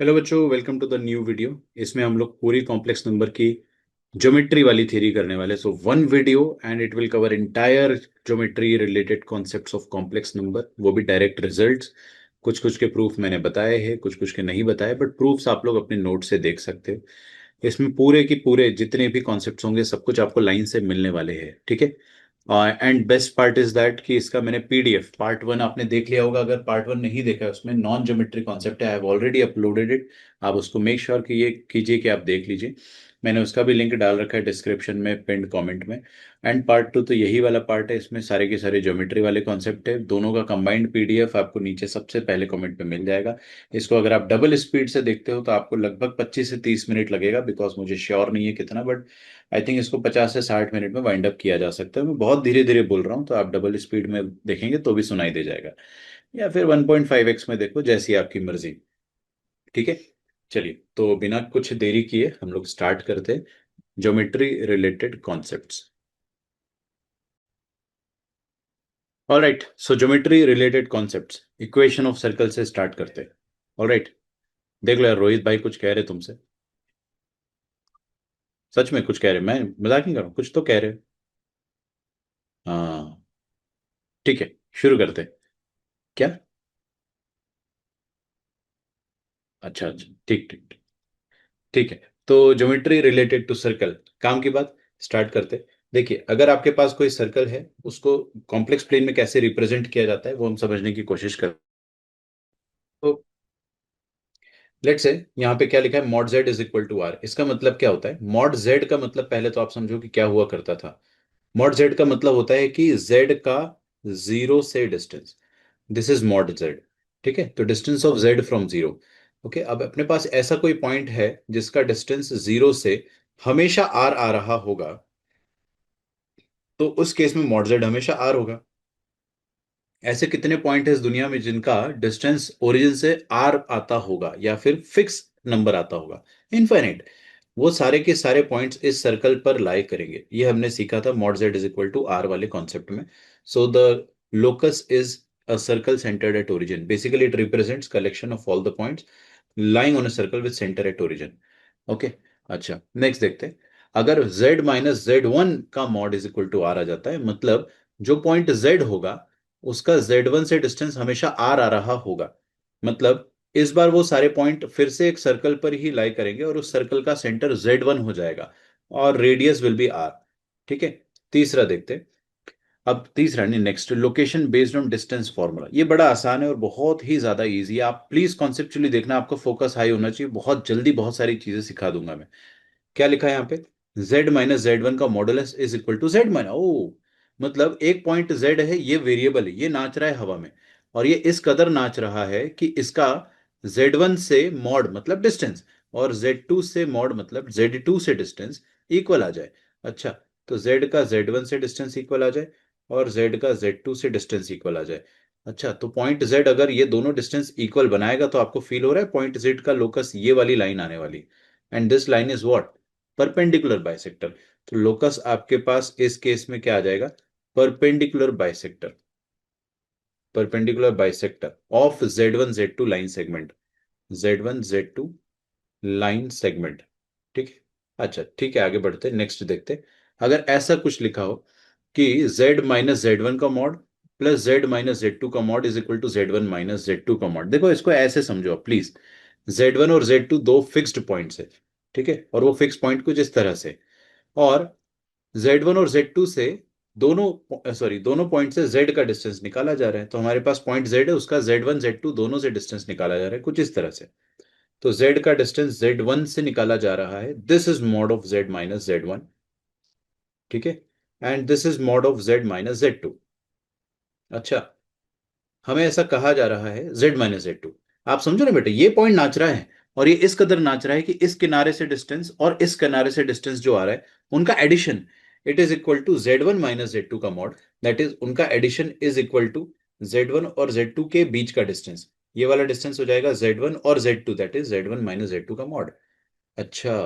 Hello बच्चों, welcome to the new video. इसमें हम लोग पूरी कॉम्प्लेक्स नंबर की ज्योमेट्री वाली थ्योरी करने वाले। So one video and it will cover entire geometry related concepts of complex number, वो भी डायरेक्ट रिजल्ट्स। कुछ कुछ के प्रूफ मैंने बताए हैं, कुछ कुछ के नहीं बताए, बट प्रूफ्स आप लोग अपने नोट से देख सकते हो। इसमें पूरे की पूरे जितने भी कॉन्सेप्ट्स होंगे सब कुछ आपको लाइन से मिलने वाले हैं, ठीक है। And best part is that कि इसका मैंने पीडीएफ पार्ट वन आपने देख लिया होगा। अगर पार्ट वन नहीं देखा है, उसमें नॉन ज्योमेट्री कॉन्सेप्ट है, I have already uploaded it. आप उसको मेक श्योर कि ये कीजिए कि आप देख लीजिए। मैंने उसका भी लिंक डाल रखा है डिस्क्रिप्शन में, पिंड कमेंट में। एंड पार्ट टू तो यही वाला पार्ट है, इसमें सारे के सारे ज्योमेट्री वाले कॉन्सेप्ट है। दोनों का कंबाइंड पीडीएफ आपको नीचे सबसे पहले कमेंट पे मिल जाएगा। इसको अगर आप डबल स्पीड से देखते हो तो आपको लगभग 25 से 30 मिनट लगेगा, बिकॉज मुझे श्योर नहीं है कितना, बट आई थिंक इसको 50 से 60 मिनट में वाइंड अप किया जा सकता है। मैं बहुत धीरे धीरे बोल रहा हूँ, तो आप डबल स्पीड में देखेंगे तो भी सुनाई दे जाएगा, या फिर 1.5x में देखो, जैसी आपकी मर्जी। ठीक है, चलिए तो बिना कुछ देरी किए हम लोग स्टार्ट करते हैं geometry related concepts. Alright, so geometry related concepts, equation of circle से स्टार्ट करते हैं। ऑलराइट, देख लो यार, रोहित भाई कुछ कह रहे तुमसे। सच में कुछ कह रहे, मैं मजाक नहीं कर रहा हूँ, कुछ तो कह रहे। हाँ, ठीक है, शुरू करते हैं। क्या? अच्छा अच्छा, ठीक ठीक ठीक। ठीक है, तो ज्योमेट्री रिलेटेड टू सर्कल, काम की बात स्टार्ट करते। देखिए, अगर आपके पास कोई सर्कल है, उसको कॉम्प्लेक्स प्लेन में कैसे रिप्रेजेंट किया जाता है वो हम समझने की कोशिश करें। तो लेट से यहाँ पे क्या लिखा है, mod z is equal to r. इसका मतलब क्या होता है? मॉड जेड का मतलब पहले तो आप समझो कि क्या हुआ करता था। मॉड जेड का मतलब होता है कि जेड का जीरो से distance, this is mod Z. ठीक है, तो distance of Z from zero. Okay, अब अपने पास ऐसा कोई पॉइंट है जिसका डिस्टेंस जीरो से हमेशा आर आ रहा होगा, तो उस केस में मॉड जेड हमेशा आर होगा। ऐसे कितने पॉइंट है इस दुनिया में जिनका डिस्टेंस ओरिजिन से आर आता होगा या फिर फिक्स नंबर आता होगा? इनफाइनाइट। वो सारे के सारे पॉइंट्स इस सर्कल पर लाई करेंगे, ये हमने सीखा था mod z is equal to r वाले कॉन्सेप्ट में। So the locus is a circle centered at origin. Basically, it represents collection of all the points lying on a circle with center at origin. Okay, अच्छा next देखते हैं। अगर z minus Z one का mod is equal to R आ जाता है, मतलब जो पॉइंट z होगा उसका z1 से डिस्टेंस हमेशा r आ रहा होगा। मतलब इस बार वो सारे पॉइंट फिर से एक सर्कल पर ही लाई करेंगे और उस सर्कल का सेंटर z1 हो जाएगा और रेडियस विल बी r। ठीक है, तीसरा देखते हैं। अब तीसरा नहीं, next, location based on distance formula. ये बड़ा आसान है और बहुत ही ज्यादा इजी है। आप प्लीज कॉन्सेप्चुअली देखना, आपका फोकस हाई होना चाहिए। बहुत जल्दी बहुत सारी चीजें सिखा दूंगा मैं। क्या लिखा है यहाँ पे? z माइनस जेड वन का modulus is equal to Z minus O, मतलब एक पॉइंट z है, ये वेरिएबल है, ये नाच रहा है हवा में, और ये इस कदर नाच रहा है कि इसका z1 से मॉड मतलब डिस्टेंस और z2 से मॉड मतलब z2 से डिस्टेंस इक्वल आ जाए। अच्छा, तो z का z1 से डिस्टेंस इक्वल आ जाए और z का z2 से डिस्टेंस इक्वल आ जाए। अच्छा, तो पॉइंट z अगर ये दोनों डिस्टेंस इक्वल बनाएगा तो आपको फील हो रहा है पॉइंट z का लोकस ये वाली लाइन आने वाली। And this line is what? Perpendicular bisector. तो लोकस आपके पास इस केस में क्या आ जाएगा? Perpendicular bisector. Perpendicular bisector of z1 z2 line segment, z1 z2 line segment. ठीक है, अच्छा ठीक है, आगे बढ़ते नेक्स्ट देखते। अगर ऐसा कुछ लिखा हो कि z माइनस जेड वन का mod plus z minus Z two का mod is equal to z1 minus Z two का मॉड, देखो इसको ऐसे समझो आप प्लीज। z1 और z2 दो फिक्स्ड पॉइंट्स है, ठीक है, और वो फिक्स पॉइंट कुछ इस तरह से, और z1 और z2 से दोनों पॉइंट से z का डिस्टेंस निकाला जा रहा है। तो हमारे पास पॉइंट z है, उसका z1 z2 दोनों से डिस्टेंस निकाला जा रहा है कुछ इस तरह से। तो z का डिस्टेंस z1 से निकाला जा रहा है, this is mod of z minus Z one. ठीक है, and this is mod of z minus Z two. अच्छा, हमें ऐसा कहा जा रहा है z माइनस जेड टू। आप समझो ना बेटे, ये पॉइंट नाच रहा है और ये इस कदर नाच रहा है कि इस किनारे से डिस्टेंस और इस किनारे से डिस्टेंस जो आ रहा है उनका addition, it is equal to z1 minus Z two का मॉड। दैट इज उनका addition is equal to z1 और z2 के बीच का डिस्टेंस। ये वाला डिस्टेंस हो जाएगा z1 और z2, that is z1 minus Z two का मॉड। अच्छा,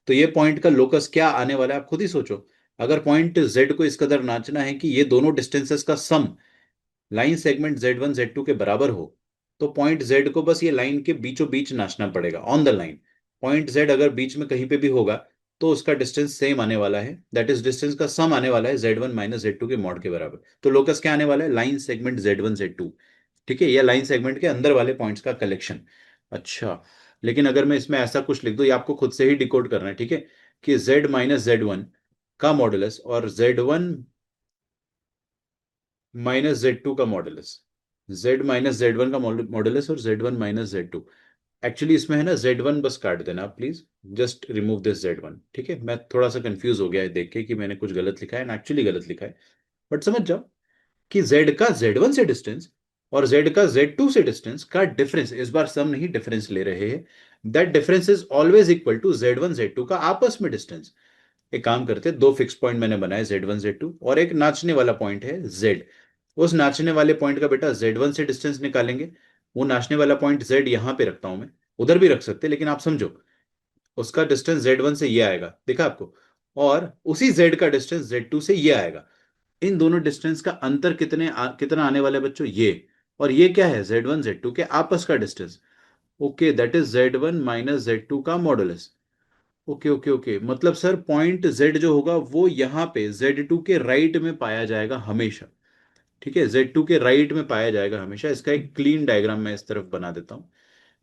तो ये पॉइंट का लोकस क्या आने वाला है आप खुद ही सोचो। अगर पॉइंट z को इस कदर नाचना है कि ये दोनों डिस्टेंसेस का सम लाइन सेगमेंट z1 z2 के बराबर हो, तो पॉइंट जेड को बस ये लाइन के बीचों बीच नाचना पड़ेगा, on the line. Point Z अगर बीच में कहीं पे भी होगा तो उसका डिस्टेंस सेम आने वाला है, दैट इज डिस्टेंस का सम आने वाला है z one minus Z two के मॉड के बराबर। तो लोकस क्या आने वाला है, line segment z one z two. ठीक है, या लाइन सेगमेंट के अंदर वाले पॉइंट्स का कलेक्शन। अच्छा, लेकिन अगर मैं इसमें ऐसा कुछ लिख दूं, ये आपको खुद से ही डिकोड करना है, ठीक है, कि z माइनस जेड वन का मॉडुलस और Z one minus Z two का modulus, z minus Z one का मॉडुलस और Z one minus Z two. Actually इसमें है ना जेड वन बस काट देना आप please, just remove this Z one. ठीक है, मैं थोड़ा सा कंफ्यूज हो गया है देख के कि मैंने कुछ गलत लिखा है ना, एक्चुअली गलत लिखा है। बट समझ जाओ कि z का z1 से डिस्टेंस और z का z2 से डिस्टेंस का डिफरेंस, इस बार सम नहीं डिफरेंस ले रहे हैं, that difference is always equal to z1 z2 का आपस में डिस्टेंस। एक काम करते हैं, दो फिक्स पॉइंट मैंने बनाए z1 z2 और एक नाचने वाला पॉइंट है z। उस नाचने वाले पॉइंट का बेटा z1 से डिस्टेंस निकालेंगे। वो नाचने वाला पॉइंट z यहां पे रखता हूं मैं, उधर भी रख सकते हैं लेकिन आप समझो, उसका डिस्टेंस z1 से ये आएगा, देखा आपको, और उसी z का डिस्टेंस z2 से ये आएगा। इन दोनों डिस्टेंस का अंतर कितना आने वाला है बच्चों, ये। और ये क्या है, z1 z2 के आपस का distance. Okay, that is z1 minus Z two का मॉडुलस। ओके ओके ओके, मतलब सर पॉइंट z जो होगा वो यहाँ पे z2 के राइट में पाया जाएगा हमेशा। ठीक है, z2 के राइट में पाया जाएगा हमेशा। इसका एक क्लीन डायग्राम मैं इस तरफ बना देता हूँ।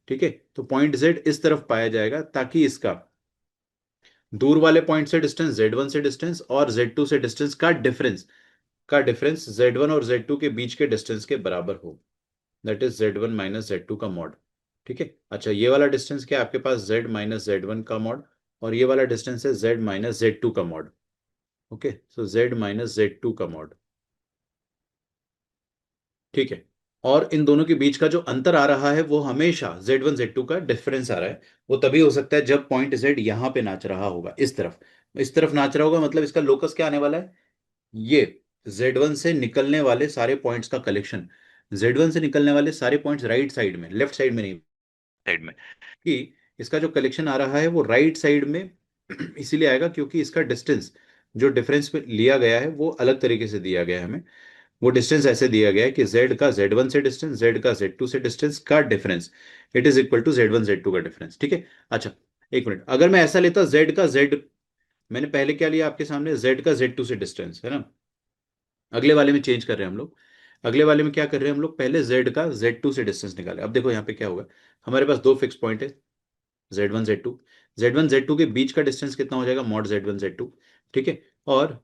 ठीक है, तो पॉइंट z इस तरफ पाया जाएगा ताकि इसका दूर वाले पॉइंट से डिस्टेंस z1 से डिस्टेंस और z2 से डिस्टेंस का डिफरेंस z1 और z2 के बीच के डिस्टेंस के बराबर हो, that is z1 minus Z two का मॉड। ठीक है, अच्छा ये वाला डिस्टेंस क्या है आपके पास, z माइनस जेड वन का मॉड, और ये वाला डिस्टेंस है z माइनस जेड टू का mod. Okay, so z minus Z two का मॉड। ठीक है, और इन दोनों के बीच का जो अंतर आ रहा है वो हमेशा z1 z2 का डिफरेंस आ रहा है। वो तभी हो सकता है जब पॉइंट z यहां पे नाच रहा होगा, इस तरफ नाच रहा होगा, मतलब इसका लोकस क्या आने वाला है, ये Z1 से निकलने वाले सारे पॉइंट्स का कलेक्शन। Z1 से निकलने वाले सारे पॉइंट्स राइट साइड में, लेफ्ट साइड में नहीं, साइड में, कि इसका जो कलेक्शन आ रहा है वो राइट साइड में इसीलिए आएगा क्योंकि इसका डिस्टेंस जो डिफरेंस में लिया गया है वो अलग तरीके से दिया गया है हमें। वो डिस्टेंस ऐसे दिया गया है कि z का z1 से डिस्टेंस, z का z2 से डिस्टेंस का difference, it is equal to z1 z2 का डिफरेंस। ठीक है, अच्छा एक मिनट, अगर मैं ऐसा लेता z का z, मैंने पहले क्या लिया आपके सामने, z का z2 से डिस्टेंस है ना, अगले वाले में चेंज कर रहे हैं हम लोग। अगले वाले में क्या कर रहे हैं हम लोग, पहले z का z2 से डिस्टेंस निकाले। अब देखो यहाँ पे क्या होगा, हमारे पास दो फिक्स पॉइंट है, z1 z2। z1 z2 के बीच का डिस्टेंस कितना हो जाएगा, मॉड z1 z2। ठीक है, और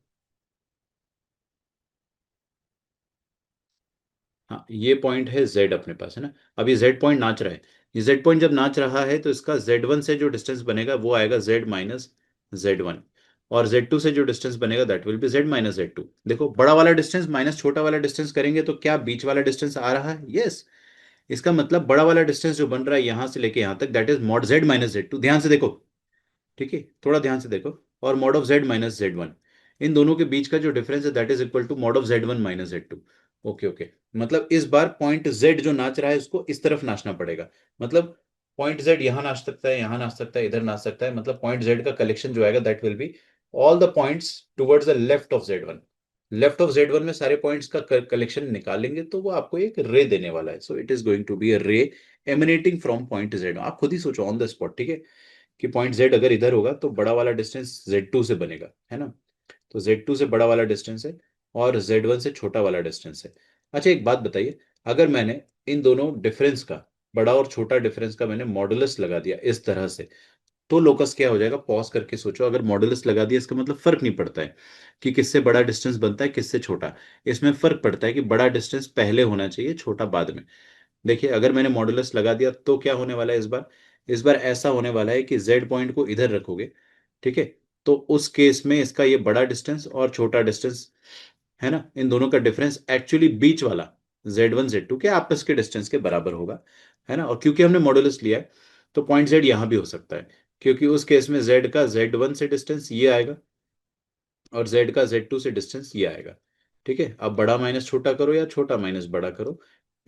हाँ ये पॉइंट है z अपने पास, है ना। अब ये z पॉइंट नाच रहा है, ये z पॉइंट जब नाच रहा है तो इसका z1 से जो डिस्टेंस बनेगा वो आएगा z माइनस z1, और z2 से जो डिस्टेंस बनेगा that will be z minus z2। देखो बड़ा वाला डिस्टेंस माइनस छोटा वाला डिस्टेंस करेंगे तो क्या बीच वाला डिस्टेंस आ रहा है, यस। इसका मतलब बड़ा वाला डिस्टेंस जो बन रहा है यहां से लेके यहां तक, that is mod z minus z2, ध्यान से देखो। ठीक है, थोड़ा ध्यान से देखो, और mod of z minus z1, इन दोनों के बीच का जो डिफरेंस है that is equal to mod of z1 minus z2। Okay okay, मतलब इस बार पॉइंट z जो नाच रहा है उसको इस तरफ नाचना पड़ेगा। मतलब पॉइंट z यहाँ नाच सकता है, यहाँ नाच सकता है, इधर नाच सकता है, मतलब पॉइंट z का कलेक्शन जो आएगा that will be all the points towards the left of z1। Left of z1 में सारे पॉइंट्स का कलेक्शन निकालेंगे तो वो आपको एक रे देने वाला है, so it is going to be a ray emanating from point z। आप खुद ही सोचो ऑन द स्पॉट, ठीक है, कि पॉइंट z अगर इधर होगा तो बड़ा वाला डिस्टेंस z2 से बनेगा, है ना। तो z2 से बड़ा वाला डिस्टेंस है और z1 से छोटा वाला डिस्टेंस है। अच्छा एक बात बताइए, अगर मैंने इन दोनों डिफरेंस का, बड़ा और छोटा डिफरेंस का मैंने मॉडुलस लगा दिया इस तरह से, तो लोकस क्या हो जाएगा, पॉज करके सोचो, अगर मॉडुलस लगा दिया इसका मतलब फर्क नहीं पड़ता है कि किससे बड़ा डिस्टेंस बनता है किससे छोटा। इसमें फर्क पड़ता है कि बड़ा डिस्टेंस पहले होना चाहिए, छोटा बाद में। देखिए अगर मैंने मॉडुलस लगा दिया तो क्या होने वाला है इस बार ऐसा होने वाला है कि z पॉइंट को इधर रखोगे, ठीक है, तो उस केस में इसका ये बड़ा डिस्टेंस और छोटा डिस्टेंस, है ना, इन दोनों का डिफरेंस एक्चुअली बीच वाला z1 z2 के आपस के डिस्टेंस के बराबर होगा, है ना। और क्योंकि हमने मॉडुलस लिया है तो पॉइंट z यहां भी हो सकता है, क्योंकि उस केस में z का z1 से डिस्टेंस ये आएगा और z का z2 से डिस्टेंस ये आएगा। ठीक है, अब बड़ा माइनस छोटा करो या छोटा माइनस बड़ा करो,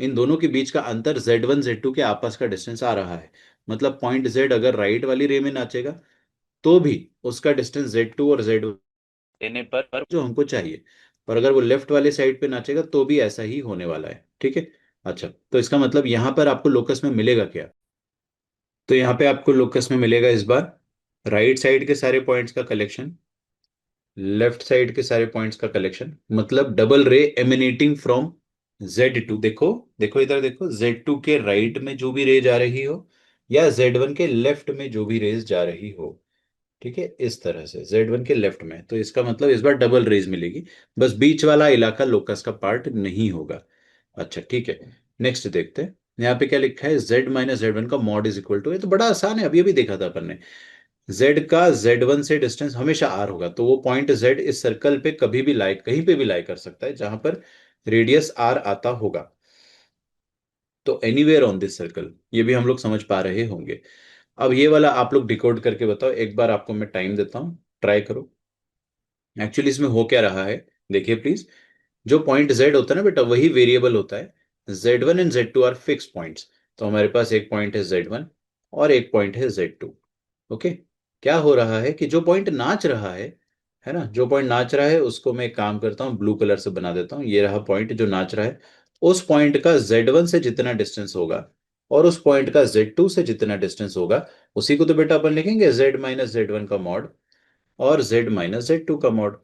इन दोनों के बीच का अंतर z1 z2 के आपस का डिस्टेंस आ रहा है। मतलब पॉइंट z अगर राइट वाली रे में नाचेगा तो भी उसका डिस्टेंस z2 और z देने पर जो हमको चाहिए, और अगर वो लेफ्ट वाले साइड पे नाचेगा तो भी ऐसा ही होने वाला है। ठीक है, अच्छा, तो इसका मतलब यहां पर आपको लोकस में मिलेगा क्या? तो यहाँ पे आपको लोकस में मिलेगा इस बार राइट साइड के सारे पॉइंट्स का कलेक्शन, लेफ्ट साइड के सारे पॉइंट्स का कलेक्शन, मतलब डबल रे एमिनेटिंग फ्रॉम Z2। देखो, देखो इधर देखो, Z2 के राइट में जो भी रे जा रही हो या Z1 के लेफ्ट में जो भी रेज जा रही हो, ठीक है, इस तरह से Z1 के लेफ्ट में, तो इसका मतलब इस बार डबल रेज मिलेगी। बस बीच वाला इलाका लोकस का पार्ट नहीं होगा। अच्छा ठीक है, नेक्स्ट देखते हैं। यहाँ पे क्या लिखा है, Z-Z1 का मॉड इज इक्वल टू, ये तो बड़ा आसान है, अभी अभी देखा था अपन ने। Z का Z1 से डिस्टेंस हमेशा R होगा, तो वो पॉइंट Z इस सर्कल पे कभी भी लाई, कहीं पे भी लाई कर सकता है जहां पर रेडियस R आता होगा। तो एनीवेयर ऑन दिस सर्कल, ये भी हम लोग समझ पा रहे होंगे। अब ये वाला आप लोग डिकोड करके बताओ, एक बार आपको मैं टाइम देता हूँ, ट्राई करो। एक्चुअली इसमें हो क्या रहा है, देखिए प्लीज। जो पॉइंट Z होता है ना बेटा, वही वेरिएबल होता है। Z1 and Z2 are fix points. तो हमारे पास एक पॉइंट है Z1 और एक पॉइंट है Z2। ओके, क्या हो रहा है कि जो पॉइंट नाच रहा है ना, जो पॉइंट नाच रहा है उसको मैं एक काम करता हूँ, ब्लू कलर से बना देता हूँ। ये रहा पॉइंट जो नाच रहा है। उस पॉइंट का Z1 से जितना डिस्टेंस होगा और उस पॉइंट का Z2 से जितना डिस्टेंस होगा, उसी को तो बेटा अपन लिखेंगे Z-Z1 का मॉड और Z-Z2 का मॉड।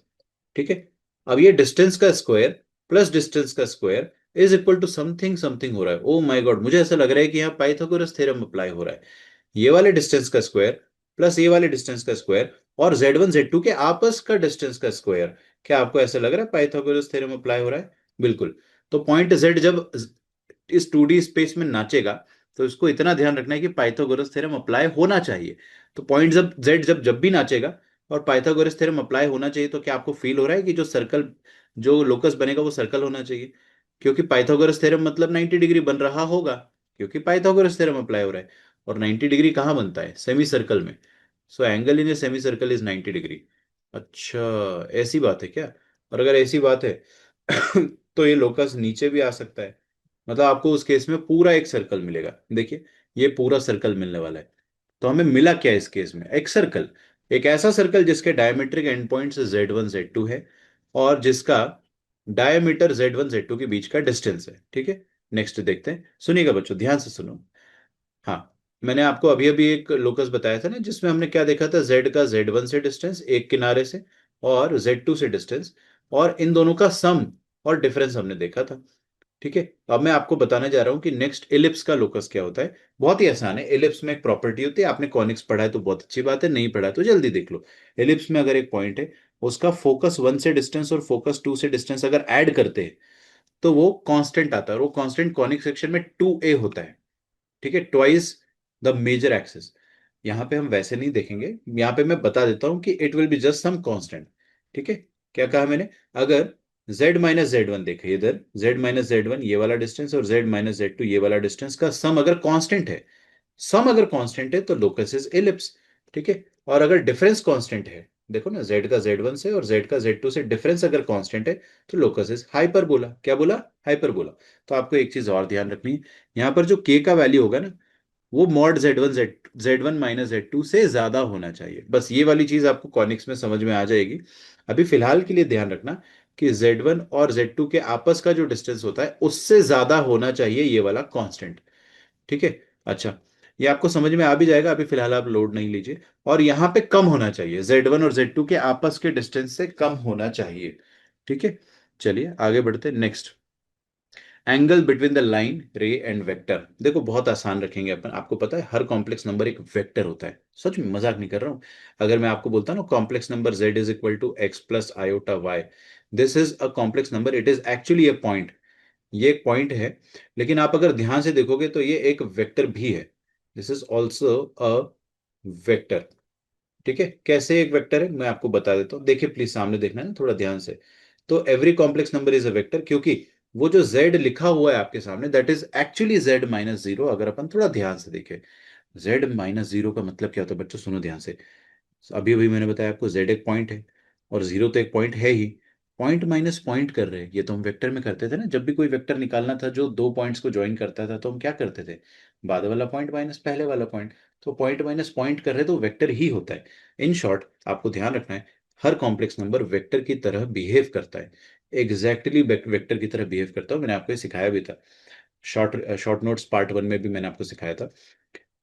ठीक है, अब ये डिस्टेंस का स्क्वायर प्लस डिस्टेंस का square is equal to something something हो रहा है। ओ माय गॉड, मुझे ऐसा लग रहा है कि यहाँ पाइथागोरस थ्योरम अप्लाई हो रहा है। ये वाले डिस्टेंस का स्क्वायर प्लस ये वाले डिस्टेंस का स्क्वायर और Z1 Z2 के आपस का डिस्टेंस का स्क्वायर, क्या आपको ऐसा लग रहा है पाइथागोरस थ्योरम अप्लाई हो रहा है? बिल्कुल। तो पॉइंट Z जब इस 2D स्पेस में नाचेगा, तो इसको इतना ध्यान रखना है कि पाइथागोरस थ्योरम अप्लाई होना चाहिए। तो पॉइंट जब जब भी नाचेगा और पाइथागोरस थ्योरम अप्लाई होना चाहिए, तो क्या आपको फील हो रहा है कि जो सर्कल, जो लोकस बनेगा वो सर्कल होना चाहिए? क्योंकि पाइथागोरस थ्योरम मतलब 90 डिग्री बन रहा होगा, क्योंकि पाइथागोरस थ्योरम अप्लाई हो रहा है। और 90 डिग्री कहाँ बनता है, सेमी सर्कल में। So angle in a semi circle is 90 degree. अच्छा, ऐसी बात है क्या? और अगर ऐसी बात है तो ये लोकस नीचे भी आ सकता है। मतलब आपको उस केस में पूरा एक सर्कल मिलेगा। देखिए, ये पूरा सर्कल मिलने वाला है। तो हमें मिला क्या इस केस में, एक सर्कल, एक ऐसा सर्कल जिसके diametric and point Z1 Z2 है और जिसका डायमीटर Z1 Z2 के बीच का डिस्टेंस है। ठीक है, नेक्स्ट देखते हैं, सुनिएगा बच्चों, ध्यान से सुनो। हाँ, मैंने आपको अभी अभी एक लोकस बताया था ना, जिसमें हमने क्या देखा था, Z का Z1 से डिस्टेंस एक किनारे से और Z2 से डिस्टेंस, और इन दोनों का सम और डिफरेंस हमने देखा था। ठीक है, अब मैं आपको बताने जा रहा हूं कि नेक्स्ट एलिप्स का लोकस क्या होता है। बहुत ही आसान है। एलिप्स में एक प्रॉपर्टी होती है, आपने कॉनिक्स पढ़ा है तो बहुत अच्छी बात है, नहीं पढ़ा है तो जल्दी देख लो। एलिप्स में अगर एक पॉइंट है, उसका फोकस 1 से डिस्टेंस और फोकस 2 से डिस्टेंस अगर ऐड करते हैं, तो वो कांस्टेंट आता है, और वो कांस्टेंट कॉनिक सेक्शन में 2a होता है। ठीक है, ट्वाइस द मेजर एक्सिस। यहां पे हम वैसे नहीं देखेंगे, यहां पे मैं बता देता हूं कि it will be just some constant. ठीक है, क्या कहा मैंने, अगर Z-Z1 देखे इधर, Z-Z1 ये वाला डिस्टेंस और Z-Z2 ये वाला डिस्टेंस का सम अगर कांस्टेंट है, सम अगर कांस्टेंट है तो लोकस इज एलिप्स। ठीक है, और अगर डिफरेंस कांस्टेंट है, देखो ना, Z का Z1 से और Z का Z2 से डिफरेंस अगर कांस्टेंट है, तो लोकस इज हाइपरबोला। क्या बोला, हाइपरबोला। तो आपको एक चीज और ध्यान रखनी है, यहाँ पर जो k का वैल्यू होगा ना, वो मॉड Z1 Z1 - Z2 से ज्यादा होना चाहिए। बस ये वाली चीज आपको कॉनिक्स में समझ में आ जाएगी। अभी फिलहाल के लिए ध्यान रखना कि Z1 और Z2 के आपस का जो डिस्टेंस होता है उससे ज्यादा होना चाहिए ये वाला कांस्टेंट। ठीक है, अच्छा, ये आपको समझ में आ भी जाएगा, अभी फिलहाल आप लोड नहीं लीजिए। और यहाँ पे कम होना चाहिए, Z1 और Z2 के आपस के डिस्टेंस से कम होना चाहिए। ठीक है, चलिए आगे बढ़ते हैं। Next, angle between the line रे एंड वेक्टर। देखो बहुत आसान रखेंगे अपन, आपको पता है हर कॉम्प्लेक्स नंबर एक वेक्टर होता है, सच में मजाक नहीं कर रहा हूं। अगर मैं आपको बोलता हूं ना, complex number Z is equal to x plus iota y, this is a complex number, it is actually a point. ये एक पॉइंट है, लेकिन आप अगर ध्यान से देखोगे तो ये एक वेक्टर भी है। This is also a vector. ठीक है, कैसे एक वेक्टर है मैं आपको बता देता हूँ, देखिए प्लीज, सामने देखना है ना थोड़ा ध्यान से। तो every complex number is a vector, क्योंकि वो जो Z लिखा हुआ है आपके सामने, दैट इज एक्चुअली Z-0। अगर अपन थोड़ा ध्यान से देखें, Z-0 का मतलब क्या होता है बच्चों, सुनो ध्यान से। अभी अभी मैंने बताया आपको, Z एक पॉइंट है और जीरो तो एक पॉइंट है ही। पॉइंट माइनस पॉइंट कर रहे हैं, ये तो हम वेक्टर में करते थे ना, जब भी कोई वेक्टर निकालना था जो दो पॉइंट्स को ज्वाइन करता था, तो हम क्या करते थे, बाद वाला पॉइंट माइनस पहले वाला पॉइंट। तो पॉइंट माइनस पॉइंट कर रहे हैं तो वेक्टर ही होता है। इन शॉर्ट, आपको ध्यान रखना है, हर कॉम्प्लेक्स नंबर वेक्टर की तरह बिहेव करता है, एग्जैक्टली वेक्टर की तरह बिहेव करता है, मैंने आपको ये सिखाया भी था। शॉर्ट शॉर्ट नोट्स पार्ट 1 में भी मैंने आपको सिखाया था।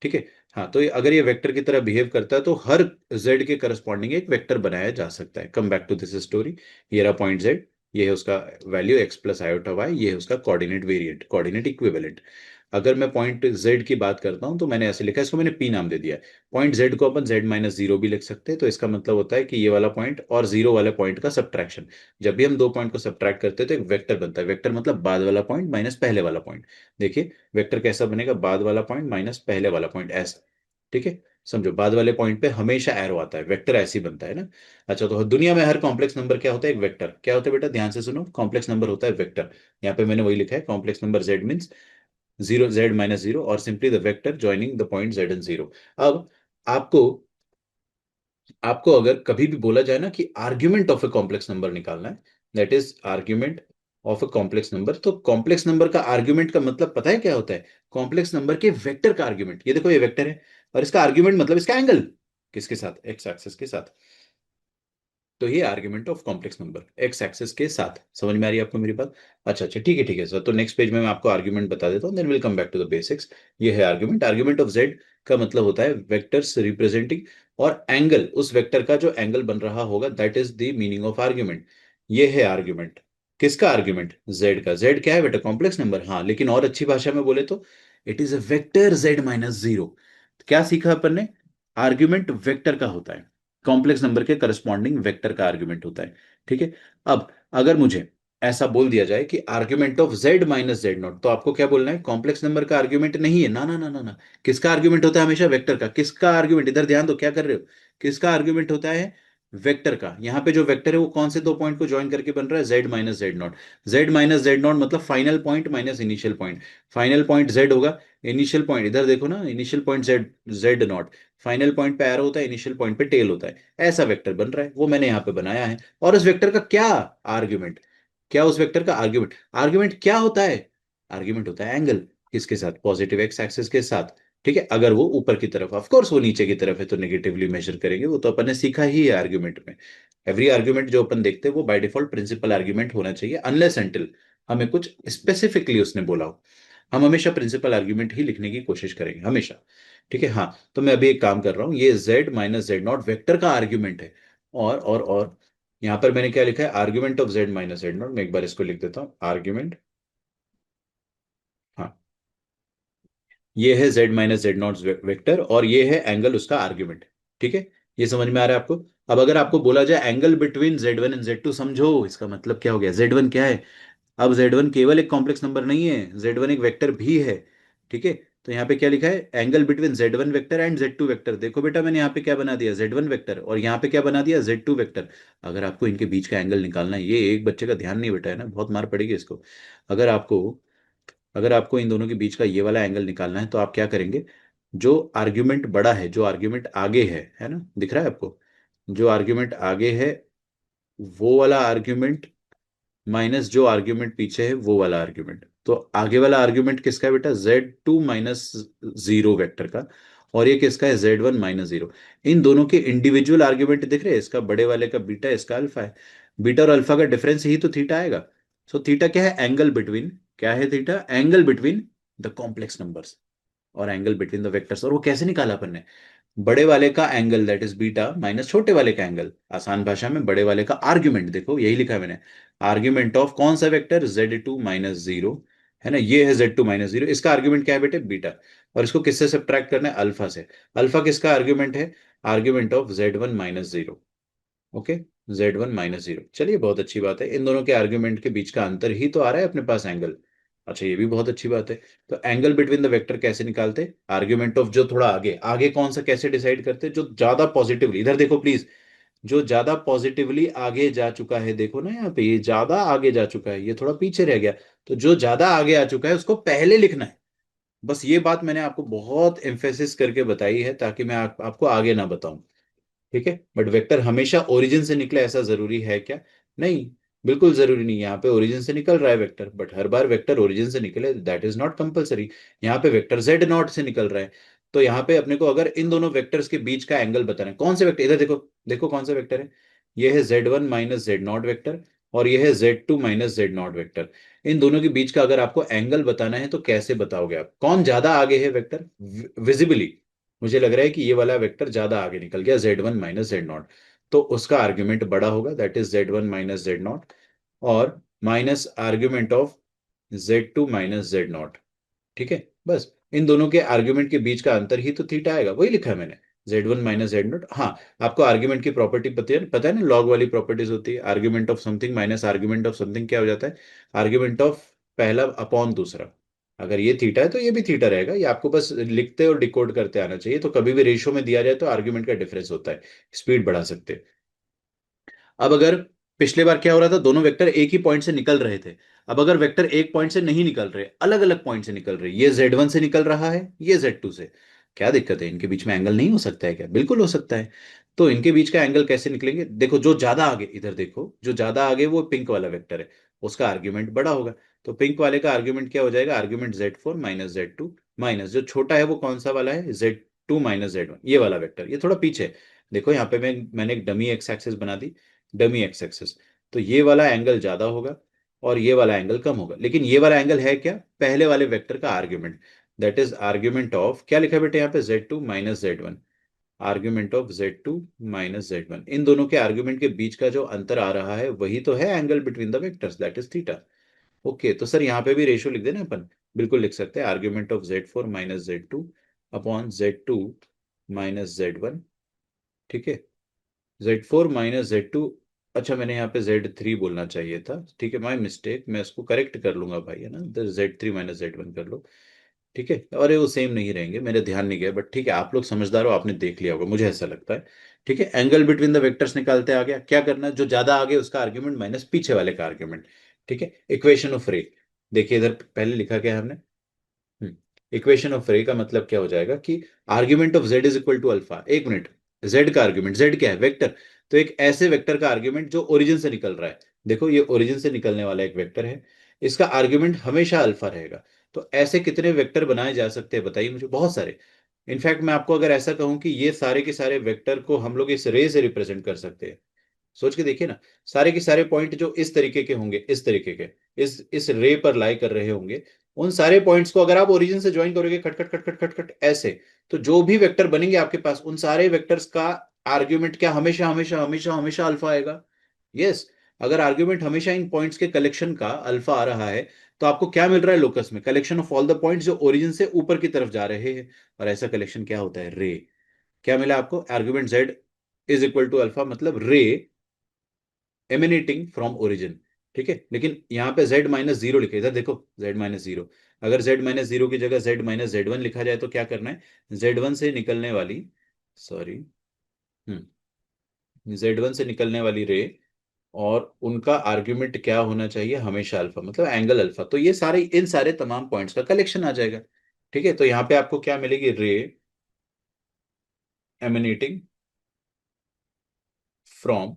ठीक है। हाँ, तो अगर ये वेक्टर की तरह बिहेव करता है तो हर जेड के करस्पॉन्डिंग एक वेक्टर बनाया जा सकता है। Come back to this story. ये रहा पॉइंट जेड, ये है उसका value x plus iota y, ये है उसका कोऑर्डिनेट वेरिएंट, कोऑर्डिनेट इक्विवेलेंट। अगर मैं पॉइंट जेड की बात करता हूं तो मैंने ऐसे लिखा है, इसको मैंने पी नाम दे दिया है। पॉइंट जेड को अपन जेड माइनस जीरो भी लिख सकते हैं, तो इसका मतलब होता है कि ये वाला पॉइंट और जीरो वाले पॉइंट का सब्ट्रैक्शन। जब भी हम दो पॉइंट को सब्ट्रैक्ट करते हैं तो एक वेक्टर बनता है। वेक्टर मतलब बाद वाला पॉइंट माइनस पहले वाला पॉइंट। देखिए वेक्टर कैसा बनेगा, बाद वाला पॉइंट माइनस पहले वाला पॉइंट, ऐसा। ठीक है। समझो, बाद वाले पॉइंट पे हमेशा एरो आता है, वेक्टर ऐसे ही बनता है ना। अच्छा, तो दुनिया में हर कॉम्प्लेक्स नंबर क्या होता है, एक वेक्टर। क्या होता है बेटा, ध्यान से सुनो, कॉम्प्लेक्स नंबर होता है वेक्टर। यहाँ पे मैंने वही लिखा है, complex number Z means zero, Z minus zero, और simply the vector joining the point Z and zero. अब आपको आपको अगर कभी भी बोला जाए ना कि argument of a complex number निकालना है, that is argument of a complex number, तो कॉम्प्लेक्स नंबर का आर्ग्यूमेंट का मतलब पता है क्या होता है, कॉम्प्लेक्स नंबर के वेक्टर का आर्ग्यूमेंट। ये देखो, ये वेक्टर है, और इसका आर्ग्यूमेंट मतलब इसका एंगल किसके साथ, एक्स एक्सिस के साथ। तो ये argument of complex number x axis के साथ। समझ में आ रही है आपको मेरी बात? अच्छा अच्छा, ठीक है ठीक है सर। तो नेक्स्ट पेज में मैं आपको आर्ग्यूमेंट बता देता हूँ, then will come back to the basics. ये है आर्ग्यूमेंट। आर्ग्यूमेंट ऑफ जेड का मतलब होता है वेक्टर्स रिप्रेजेंटिंग, और एंगल, उस वेक्टर का जो एंगल बन रहा होगा, that is the meaning of argument. ये है आर्ग्यूमेंट। किसका आर्ग्यूमेंट, जेड का। जेड क्या है बेटा, कॉम्प्लेक्स नंबर। हाँ, लेकिन और अच्छी भाषा में बोले तो it is a vector Z minus zero. क्या सीखा अपन ने, आर्ग्यूमेंट वेक्टर का होता है, कॉम्प्लेक्स नंबर के करस्पॉन्डिंग वेक्टर का आर्ग्यूमेंट होता है। ठीक है। अब अगर मुझे ऐसा बोल दिया जाए कि argument of Z minus Z not, तो आपको क्या बोलना है, कॉम्प्लेक्स नंबर का आर्ग्यूमेंट नहीं है ना, ना ना ना ना। किसका आर्ग्यूमेंट होता है, हमेशा वेक्टर का। किसका आर्ग्यूमेंट, इधर ध्यान दो, क्या कर रहे हो, किसका आर्ग्यूमेंट होता है, वेक्टर का। यहाँ पे जो वेक्टर है वो कौन से दो पॉइंट को ज्वाइन करके बन रहा है, Z minus Z naught. Z minus Z naught मतलब final point minus initial point. Final point Z होगा, इनिशियल पॉइंट इधर देखो ना, initial point Z, Z naught. Final point पे एरो होता है, इनिशियल पॉइंट पे टेल होता है। ऐसा वेक्टर बन रहा है, वो मैंने यहाँ पे बनाया है। और उस वेक्टर का क्या आर्ग्यूमेंट, क्या उस वेक्टर का आर्ग्यूमेंट, आर्ग्यूमेंट क्या होता है, आर्ग्यूमेंट होता है एंगल। किसके साथ, पॉजिटिव एक्स एक्सिस के साथ। ठीक है। अगर वो ऊपर की तरफ, ऑफ कोर्स वो नीचे की तरफ है तो नेगेटिवली मेजर करेंगे, वो तो अपन ने सीखा ही है आर्ग्यूमेंट में। एवरी आर्ग्यूमेंट जो अपन देखते हैं वो बाय डिफॉल्ट प्रिंसिपल आर्ग्यूमेंट होना चाहिए, अनलेस एंटिल हमें कुछ स्पेसिफिकली उसने बोला हो। हम हमेशा प्रिंसिपल आर्ग्यूमेंट ही लिखने की कोशिश करेंगे हमेशा। ठीक है। हाँ, तो मैं अभी एक काम कर रहा हूँ, ये z minus Z naught vector का आर्ग्यूमेंट है। और यहां पर मैंने क्या लिखा है, argument of z minus Z not. मैं एक बार इसको लिख देता हूँ, आर्ग्यूमेंट। हाँ, ये है z minus Z naught vector, और ये है एंगल उसका आर्ग्यूमेंट। ठीक है। ये समझ में आ रहा है आपको? अब अगर आपको बोला जाए angle between z1 and z2, समझो इसका मतलब क्या हो गया। z1 क्या है, अब Z1 केवल एक कॉम्प्लेक्स नंबर नहीं है, Z1 एक वेक्टर भी है। ठीक है। तो यहाँ पे क्या लिखा है, angle between Z1 vector and Z2 vector. देखो बेटा, मैंने यहाँ पे क्या बना दिया, Z1 वेक्टर, और यहाँ पे क्या बना दिया, Z2 वेक्टर। अगर आपको इनके बीच का एंगल निकालना है, ये एक बच्चे का ध्यान नहीं बेटा है ना, बहुत मार पड़ेगी इसको। अगर आपको अगर आपको इन दोनों के बीच का ये वाला एंगल निकालना है तो आप क्या करेंगे, जो आर्ग्यूमेंट बड़ा है, जो आर्ग्यूमेंट आगे है ना, दिख रहा है आपको, जो आर्ग्यूमेंट आगे है वो वाला आर्ग्यूमेंट माइनस जो आर्ग्यूमेंट पीछे है वो वाला आर्ग्यूमेंट। तो आगे वाला आर्ग्यूमेंट किसका है बेटा, Z2 माइनस जीरो वेक्टर का, और ये किसका है, Z1 माइनस जीरो। इन दोनों के इंडिविजुअल आर्ग्यूमेंट दिख रहे हैं, इसका बड़े वाले का बीटा, इसका अल्फा है। बीटा और अल्फा का डिफरेंस ही तो थीटा आएगा। सो थीटा क्या है, एंगल बिटवीन, क्या है theta, angle between the complex numbers, और एंगल बिटवीन द वेक्टर्स। और वो कैसे निकाला अपन ने, बड़े वाले का angle that is beta minus छोटे वाले का एंगल, आसान भाषा में बड़े वाले का आर्ग्यूमेंट। देखो यही लिखा है मैंने, आर्ग्यूमेंट ऑफ कौन सा वेक्टर, Z2 माइनस जीरो, है ना, ये है Z2 माइनस जीरो, इसका आर्ग्यूमेंट क्या है बेटे, बीटा। और इसको किससे सब्ट्रैक्ट करना है, अल्फा से। अल्फा किसका आर्ग्यूमेंट है, argument of Z1 minus zero. Okay, Z1 minus zero. चलिए, बहुत अच्छी बात है, इन दोनों के आर्ग्यूमेंट के बीच का अंतर ही तो आ रहा है अपने पास, एंगल। अच्छा, ये भी बहुत अच्छी बात है। तो एंगल बिटवीन द वेक्टर कैसे निकालते, आर्ग्यूमेंट ऑफ जो थोड़ा आगे, आगे कौन सा कैसे डिसाइड करते, जो ज्यादा पॉजिटिवली, इधर देखो प्लीज, जो ज्यादा पॉजिटिवली आगे जा चुका है, देखो ना यहाँ पे, ये ज्यादा आगे जा चुका है, ये थोड़ा पीछे रह गया। तो जो ज्यादा आगे आ चुका है उसको पहले लिखना है। बस ये बात मैंने आपको बहुत एम्फेसिस करके बताई है, ताकि मैं आपको आगे ना बताऊं। ठीक है। बट वेक्टर हमेशा ओरिजिन से निकले ऐसा जरूरी है क्या, नहीं, बिल्कुल जरूरी नहीं। यहाँ पे ओरिजिन से निकल रहा है vector, but her bar vector origin से निकले दैट इज नॉट कंपलसरी। यहाँ पे वेक्टर जेड नॉट से निकल रहा है, तो यहाँ पे अपने को अगर इन दोनों वेक्टर्स के बीच का एंगल बताना है, कौन से वेक्टर, इधर देखो, देखो कौन सा वेक्टर है, ये है Z1 minus Z naught vector, और ये है Z2 minus Z naught vector. इन दोनों के बीच का अगर आपको एंगल बताना है तो कैसे बताओगे आप, कौन ज्यादा आगे है वेक्टर विजिबली? मुझे लग रहा है कि ये वाला वेक्टर ज्यादा आगे निकल गया, Z1 माइनस जेड नॉट, तो उसका आर्ग्यूमेंट बड़ा होगा, that is Z1 minus Z naught, और minus argument of Z2 minus Z naught. ठीक है, बस इन दोनों के आर्ग्यूमेंट के बीच का अंतर ही तो थीटा आएगा, वही लिखा है मैंने, Z1 माइनस जेड नॉट। हाँ, आपको आर्ग्यूमेंट की प्रॉपर्टी पता है ना, लॉग वाली प्रॉपर्टीज होती है, argument of something minus argument of something क्या हो जाता है, आर्ग्यूमेंट ऑफ पहला अपॉन दूसरा। अगर ये थीटा है तो ये भी थीटा रहेगा, ये आपको बस लिखते और डिकोड करते आना चाहिए। तो कभी भी रेशियो में दिया जाए तो आर्ग्यूमेंट का डिफरेंस होता है, स्पीड बढ़ा सकते हैं। अब अगर पिछले बार क्या हो रहा था, दोनों वेक्टर एक ही पॉइंट से निकल रहे थे, अब अगर वेक्टर एक पॉइंट से नहीं निकल रहे, अलग अलग पॉइंट से निकल रहे, ये Z1 से निकल रहा है, ये Z2 से, क्या दिक्कत है? इनके बीच में एंगल नहीं हो सकता है क्या? बिल्कुल हो सकता है। तो इनके बीच का एंगल कैसे निकलेंगे? देखो, जो ज्यादा आगे, इधर देखो, जो ज्यादा आगे वो पिंक वाला वेक्टर है, उसका आर्ग्यूमेंट बड़ा होगा। तो पिंक वाले का आर्ग्यूमेंट क्या हो जाएगा, argument Z4 minus Z2, minus जो छोटा है वो कौन सा वाला है, Z2 माइनस Z1, ये वाला वेक्टर, ये थोड़ा पीछे है। देखो यहाँ पे मैंने एक डमी एक्स एक्सिस बना दी, डमी एक्स एक्सिस। तो ये वाला एंगल ज्यादा होगा और ये वाला एंगल कम होगा, लेकिन ये वाला एंगल है क्या, पहले वाले वेक्टर का argument, that is argument of, क्या लिखा है बेटे यहाँ पे, Z2 minus Z1, argument of Z2 minus Z1। इन दोनों के आर्ग्यूमेंट के बीच का जो अंतर आ रहा है वही तो है angle between the vectors, that is theta. Okay, तो सर यहाँ पे भी रेशियो लिख देना अपन, बिल्कुल लिख सकते हैं, argument of Z4 minus Z2 upon Z2 minus Z1। ठीक है, Z4 माइनस Z2, अच्छा मैंने यहाँ पे Z3 बोलना चाहिए था, ठीक है, माय मिस्टेक, मैं इसको करेक्ट कर लूंगा भाई, है ना, तो Z3 माइनस Z1 कर लो। ठीक है, और ये वो सेम नहीं रहेंगे, मेरे ध्यान नहीं गया, बट ठीक है, आप लोग समझदार हो, आपने देख लिया होगा, मुझे ऐसा लगता है। ठीक है, एंगल बिटवीन द वेक्टर्स निकालते आ गया, क्या करना है, जो ज्यादा आगे उसका आर्ग्यूमेंट माइनस पीछे वाले का आर्ग्यूमेंट। ठीक है, इक्वेशन ऑफ रे, देखिए इधर पहले लिखा क्या है हमने, इक्वेशन ऑफ रे का मतलब क्या हो जाएगा कि argument of z is equal to alpha, एक मिनट, जेड का आर्ग्यूमेंट, जेड क्या है, वेक्टर, तो एक ऐसे वेक्टर का आर्ग्यूमेंट जो ओरिजिन से निकल रहा है, देखो ये ओरिजिन से निकलने वाला एक वेक्टर है, इसका आर्ग्यूमेंट हमेशा अल्फा रहेगा। तो ऐसे कितने वेक्टर बनाए जा सकते हैं बताइए मुझे, बहुत सारे। इनफैक्ट मैं आपको अगर ऐसा कहूं कि ये सारे के सारे वेक्टर को हम लोग इस रे से रिप्रेजेंट कर सकते हैं, सोच के देखिए ना, सारे के सारे पॉइंट जो इस तरीके के होंगे, इस तरीके के, इस रे पर लाई कर रहे होंगे, उन सारे पॉइंट्स को अगर आप ओरिजिन से ज्वाइन करोगे, खट खट खट खट खट खट ऐसे, तो जो भी वेक्टर बनेंगे आपके पास, उन सारे वेक्टर्स का आर्ग्यूमेंट क्या, हमेशा हमेशा हमेशा हमेशा अल्फा आएगा। यस, अगर आर्ग्यूमेंट हमेशा इन पॉइंट्स के कलेक्शन का अल्फा आ रहा है, तो आपको क्या मिल रहा है लोकस में, collection of all the points जो ओरिजिन से ऊपर की तरफ जा रहे हैं, और ऐसा कलेक्शन क्या होता है, रे। क्या मिला आपको, argument z is equal to alpha, मतलब रे एमिनेटिंग फ्रॉम ओरिजिन। ठीक है, लेकिन यहाँ पे z माइनस जीरो लिखे, इधर देखो, z माइनस जीरो, अगर z माइनस जीरो की जगह z माइनस Z1 लिखा जाए तो क्या करना है, Z1 से निकलने वाली, सॉरी, Z1 से निकलने वाली रे, और उनका आर्ग्यूमेंट क्या होना चाहिए, हमेशा अल्फा, मतलब एंगल अल्फा, तो ये सारे, इन सारे तमाम पॉइंट्स का कलेक्शन आ जाएगा। ठीक है, तो यहाँ पे आपको क्या मिलेगी, रे एमिनेटिंग फ्रॉम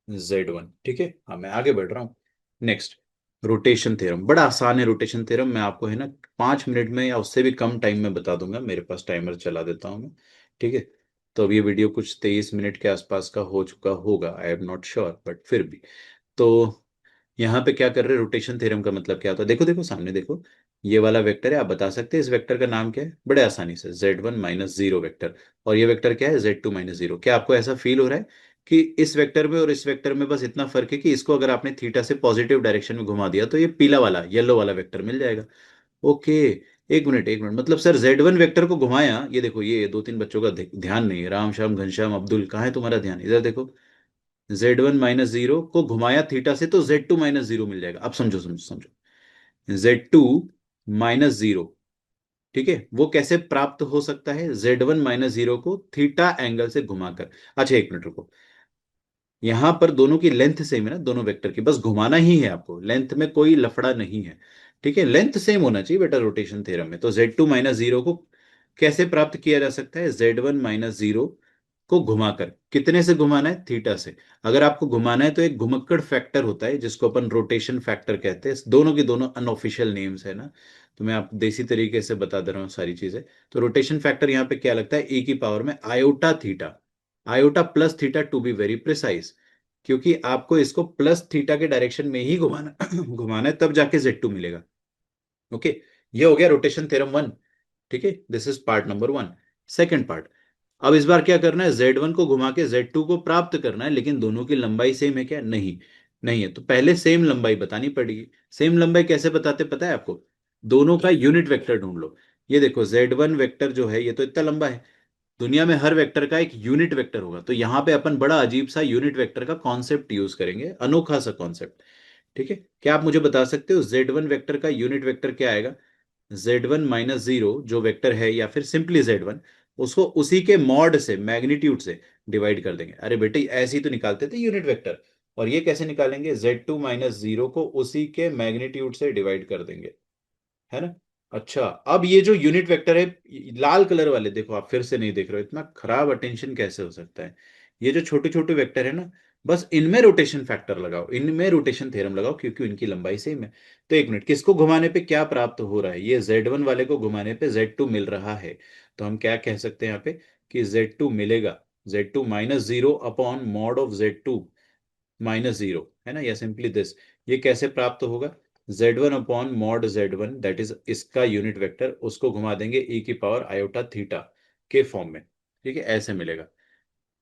Z1। ठीक है, हाँ मैं आगे बढ़ रहा हूँ। नेक्स्ट, रोटेशन थ्योरम, बड़ा आसान है रोटेशन थ्योरम, मैं आपको है ना 5 मिनट में या उससे भी कम टाइम में बता दूंगा, मेरे पास टाइमर चला देता हूँ मैं। ठीक है, तो अब ये वीडियो कुछ 23 मिनट के आसपास का हो चुका होगा, I am not sure, but फिर भी। तो यहाँ पे क्या कर रहे हैं, रोटेशन थ्योरम का मतलब क्या होता है, देखो देखो सामने देखो, ये वाला वेक्टर है, आप बता सकते हैं इस वेक्टर का नाम क्या है, बड़े आसानी से, Z1 माइनस जीरो वेक्टर, और ये वेक्टर क्या है, Z2 माइनस जीरो। क्या आपको ऐसा फील हो रहा है कि इस वेक्टर में और इस वेक्टर में बस इतना फर्क है कि इसको अगर आपने थीटा से पॉजिटिव डायरेक्शन में घुमा दिया तो ये पीला वाला, येलो वाला वेक्टर मिल जाएगा? ओके, एक मिनट एक मिनट, मतलब सर Z1 वेक्टर को घुमाया, ये देखो, ये दो तीन बच्चों का ध्यान नहीं है, राम श्याम घनश्याम अब्दुल, कहाँ है तुम्हारा ध्यान, इधर देखो, Z1 माइनस जीरो को घुमाया थीटा से तो Z2 माइनस जीरो मिल जाएगा। अब समझो समझो समझो, Z2 माइनस जीरो, ठीक है, वो कैसे प्राप्त हो सकता है, Z1 माइनस जीरो को थीटा एंगल से घुमाकर। अच्छा एक मिनट रुको, यहां पर दोनों की लेंथ सेम है ना, दोनों वेक्टर की, बस घुमाना ही है आपको, लेंथ में कोई लफड़ा नहीं है। ठीक है, लेंथ सेम होना चाहिए बेटा रोटेशन थ्योरम में। तो Z2 माइनस जीरो को कैसे प्राप्त किया जा सकता है, Z1 माइनस जीरो को घुमाकर, कितने से घुमाना है, थीटा से। अगर आपको घुमाना है तो एक घुमक्कड़ फैक्टर होता है जिसको अपन रोटेशन फैक्टर कहते हैं, दोनों की दोनों अनऑफिशियल नेम्स है ना, तो मैं आप देसी तरीके से बता दे रहा हूँ सारी चीजें। तो रोटेशन फैक्टर यहाँ पे क्या लगता है, e की पावर में iota theta, iota plus theta to be very precise. क्योंकि आपको इसको प्लस थीटा के डायरेक्शन में ही घुमाना घुमाना है, तब जाके Z2 मिलेगा। ओके, ये हो गया रोटेशन थ्योरम वन। ठीक है, this is part number one. Second part, अब इस बार क्या करना है, Z1 को घुमा के Z2 को प्राप्त करना है, लेकिन दोनों की लंबाई सेम है क्या? नहीं, नहीं है। तो पहले सेम लंबाई बतानी पड़ेगी। सेम लंबाई कैसे बताते पता है आपको? दोनों का यूनिट वेक्टर ढूंढ लो। ये देखो Z1 वेक्टर जो है ये तो इतना लंबा है। दुनिया में हर वेक्टर का एक यूनिट वेक्टर होगा, तो यहां पे अपन बड़ा अजीब सा यूनिट वेक्टर का कॉन्सेप्ट यूज करेंगे, अनोखा सा कॉन्सेप्ट। ठीक है, क्या आप मुझे बता सकते हो Z1 वेक्टर का यूनिट वेक्टर क्या आएगा? Z1 - 0 जो वेक्टर है, या फिर सिंपली Z1, उसको उसी के मॉड से, मैग्नीट्यूड से डिवाइड कर देंगे। अरे बेटे, ऐसे ही तो निकालते थे यूनिट वेक्टर। और ये कैसे निकालेंगे? Z2 - 0 को उसी के मैग्नीट्यूड से डिवाइड कर देंगे, है ना। अच्छा, अब ये जो यूनिट वेक्टर है, लाल कलर वाले, देखो आप फिर से नहीं देख रहे हो, इतना खराब अटेंशन कैसे हो सकता है। ये जो छोटे छोटे वेक्टर है ना, बस इनमें रोटेशन फैक्टर लगाओ, इनमें रोटेशन थ्योरम लगाओ, क्योंकि इनकी लंबाई सेम है। तो एक मिनट, किसको घुमाने पे क्या प्राप्त हो रहा है? ये Z1 वाले को घुमाने पे Z2 मिल रहा है। तो हम क्या कह सकते हैं यहाँ पे कि Z2 मिलेगा Z2 - 0 upon mod of Z2 - 0, है ना, या सिंपली दिस। ये कैसे प्राप्त होगा? Z1 upon mod Z1, that is इसका यूनिट वेक्टर, उसको घुमा देंगे e⁻i⁴ के फॉर्म में। ठीक है, ऐसे मिलेगा।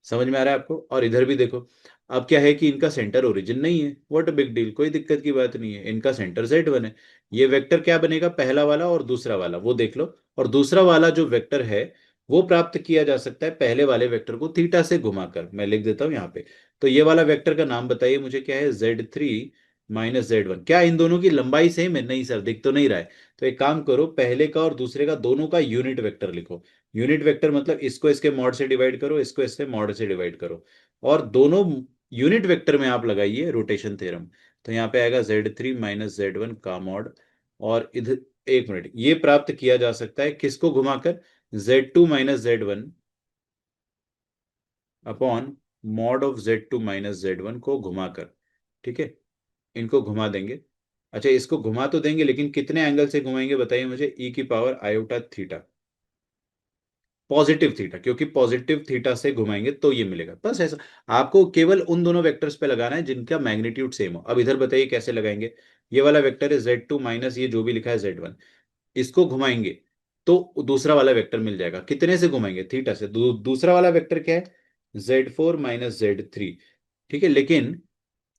समझ में आ रहा है आपको? और इधर भी देखो, अब क्या है कि इनका सेंटर ओरिजिन नहीं है, व्हाट बिग डील, कोई दिक्कत की बात नहीं है, इनका सेंटर Z1 है। ये वेक्टर क्या बनेगा, पहला वाला और दूसरा वाला, वो देख लो। और दूसरा वाला जो वेक्टर है, वो प्राप्त किया जा सकता है पहले वाले वेक्टर को थीटा से घुमाकर। मैं लिख देता हूं यहाँ पे। तो ये वाला वेक्टर का नाम बताइए मुझे, क्या है? Z3 - Z1। क्या इन दोनों की लंबाई सेम है? नहीं सर, दिख तो नहीं रहा है। तो एक काम करो, पहले का और दूसरे का दोनों का यूनिट वेक्टर लिखो। यूनिट वेक्टर मतलब इसको इसके मॉड से डिवाइड करो, इसको इसके मॉड से डिवाइड करो, और दोनों यूनिट वेक्टर में आप लगाइए रोटेशन थ्योरम। तो यहाँ पे आएगा Z3 - Z1 का मॉड। और इधर, एक मिनट, ये प्राप्त किया जा सकता है किसको घुमाकर? Z2 - Z1 upon mod of Z2 - Z1 को घुमाकर। ठीक है, इनको घुमा देंगे। अच्छा, इसको घुमा तो देंगे, लेकिन कितने एंगल से घुमाएंगे बताइए मुझे? e⁻i⁴ पॉजिटिव थीटा, क्योंकि पॉजिटिव थीटा से घुमाएंगे तो ये मिलेगा, बस ऐसा। आपको केवल उन दोनों वेक्टर्स पे लगाना है जिनका मैग्नीट्यूड सेम हो। अब इधर बताइए कैसे लगाएंगे? ये वाला वेक्टर है Z2 माइनस ये जो भी लिखा है Z1, इसको घुमाएंगे तो दूसरा वाला वेक्टर मिल जाएगा। कितने से घुमाएंगे? थीटा से। दूसरा वाला वेक्टर क्या है? Z4 - Z3। ठीक है, लेकिन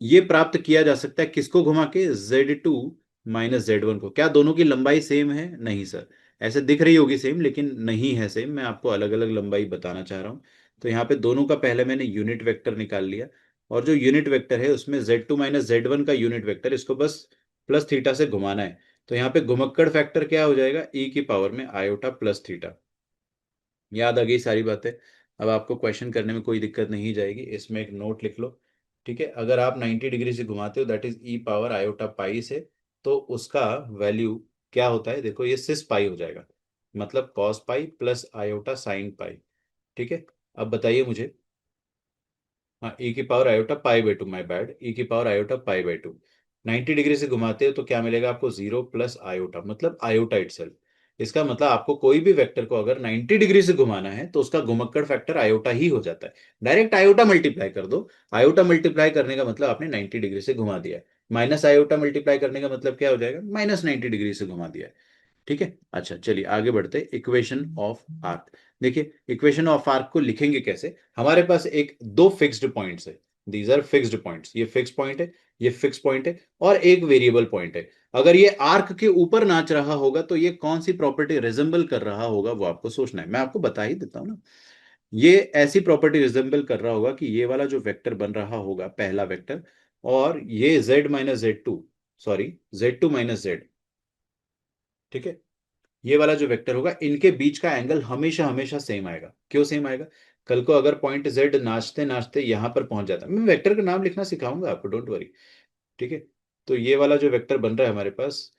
ये प्राप्त किया जा सकता है किसको घुमा के? Z2 - Z1 को। क्या दोनों की लंबाई सेम है? नहीं सर, ऐसे दिख रही होगी सेम, लेकिन नहीं है सेम। मैं आपको अलग अलग लंबाई बताना चाह रहा हूं। तो यहाँ पे दोनों का पहले मैंने यूनिट वेक्टर निकाल लिया, और जो यूनिट वेक्टर है उसमें Z2 - Z1 का यूनिट वेक्टर, इसको बस प्लस थीटा से घुमाना है। तो यहाँ पे घुमक्कड़ फैक्टर क्या हो जाएगा? e⁻i⁴ plus theta. याद आ गई सारी बातें? अब आपको क्वेश्चन करने में कोई दिक्कत नहीं जाएगी। इसमें एक नोट लिख लो। ठीक है, अगर आप 90 डिग्री से घुमाते हो, दैट इज e⁻i⁴ से, तो उसका वैल्यू क्या होता है? देखो, ये सिस पाई हो जाएगा, मतलब cos pi plus iota sine pi. ठीक है, अब बताइए मुझे। हाँ, e⁻i⁴ my bad, e⁻i⁴ 90 degree से घुमाते हो तो क्या मिलेगा आपको? 0 प्लस आयोटा, मतलब आयोटा इटसेल्फ। इसका मतलब आपको कोई भी वेक्टर को अगर 90 डिग्री से घुमाना है तो उसका घुमक्कड़ फैक्टर आयोटा ही हो जाता है। डायरेक्ट आयोटा मल्टीप्लाई कर दो। आयोटा मल्टीप्लाई करने का मतलब आपने 90 डिग्री से घुमा दिया है। माइनस आयोटा मल्टीप्लाई करने का मतलब क्या हो जाएगा? -90 डिग्री से घुमा दिया है। ठीक है, अच्छा चलिए आगे बढ़ते हैं। Equation of arc. देखिए, इक्वेशन ऑफ आर्क को लिखेंगे कैसे? हमारे पास एक दो फिक्स्ड पॉइंट्स है। These are fixed points. ये फिक्स पॉइंट है, ये फिक्स पॉइंट है, और एक वेरिएबल पॉइंट है। अगर ये आर्क के ऊपर नाच रहा होगा तो ये कौन सी प्रॉपर्टी रिजेंबल कर रहा होगा, वो आपको सोचना है। मैं आपको बता ही देता हूं ना। ये ऐसी प्रॉपर्टी रिजेंबल कर रहा होगा कि ये वाला जो वेक्टर बन रहा होगा, पहला वेक्टर, और ये Z - Z2, sorry Z2 - Z, ठीक है, ये वाला जो वेक्टर होगा, इनके बीच का एंगल हमेशा हमेशा सेम आएगा। क्यों सेम आएगा? कल को अगर पॉइंट जेड नाचते नाचते यहां पर पहुंच जाता है, मैं वेक्टर का नाम लिखना सिखाऊंगा आपको, डोंट वरी। ठीक है, तो ये वाला जो वेक्टर बन रहा है हमारे पास,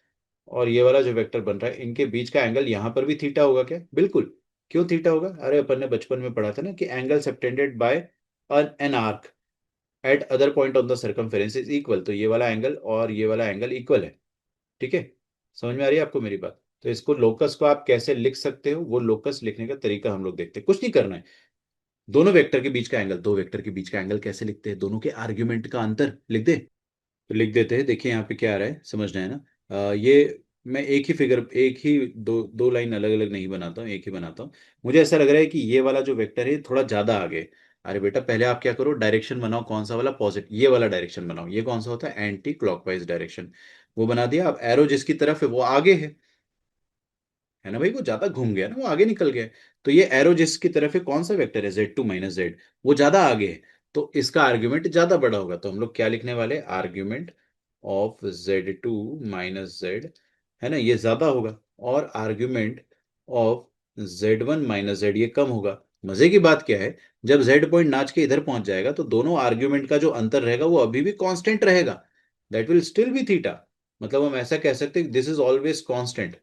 और ये वाला जो वेक्टर बन रहा है, इनके बीच का एंगल यहां पर भी थीटा होगा क्या? बिल्कुल। क्यों थीटा होगा? अरे अपन ने बचपन में पढ़ा था ना कि angle subtended bye an arc eight other point on the circumference is equal. तो ये वाला एंगल और ये वाला एंगल इक्वल है। ठीक है, समझ में आ रही है आपको मेरी बात? तो इसको लोकस को आप कैसे लिख सकते हो, वो लोकस लिखने का तरीका हम लोग देखते हैं। कुछ नहीं करना है, दोनों वेक्टर के बीच का एंगल, दो वेक्टर के बीच का एंगल कैसे लिखते हैं, दोनों के आर्ग्यूमेंट का अंतर लिख दे। तो लिख देते हैं। देखिए यहाँ पे क्या आ रहा है, समझना है ना। ये मैं एक ही फिगर, एक ही दो दो लाइन अलग अलग नहीं बनाता हूँ, एक ही बनाता हूँ। मुझे ऐसा लग रहा है कि ये वाला जो वेक्टर है थोड़ा ज्यादा आगे है। अरे बेटा पहले आप क्या करो, डायरेक्शन बनाओ, कौन सा वाला, पॉजिटिव, ये वाला डायरेक्शन बनाओ। ये कौन सा होता है, एंटी क्लॉकवाइज डायरेक्शन। वो बना दिया। अब एरो जिसकी तरफ है वो आगे है ना भाई, वो ज्यादा घूम गया ना, वो आगे निकल गया। तो ये एरो जिसकी तरफ है, कौन सा वेक्टर है, Z2 - Z, वो ज्यादा आगे है। तो इसका आर्ग्यूमेंट ज्यादा बड़ा होगा। तो हम लोग क्या लिखने वाले, आर्ग्यूमेंट ऑफ Z2 - Z, है ना, ये ज्यादा होगा। और आर्ग्यूमेंट ऑफ Z1 - Z ये कम होगा। मजे की बात क्या है, जब Z पॉइंट नाच के इधर पहुंच जाएगा तो दोनों आर्ग्यूमेंट का जो अंतर रहेगा वो अभी भी कांस्टेंट रहेगा। That will still be theta. मतलब हम ऐसा कह सकते हैं, दिस इज ऑलवेज कांस्टेंट।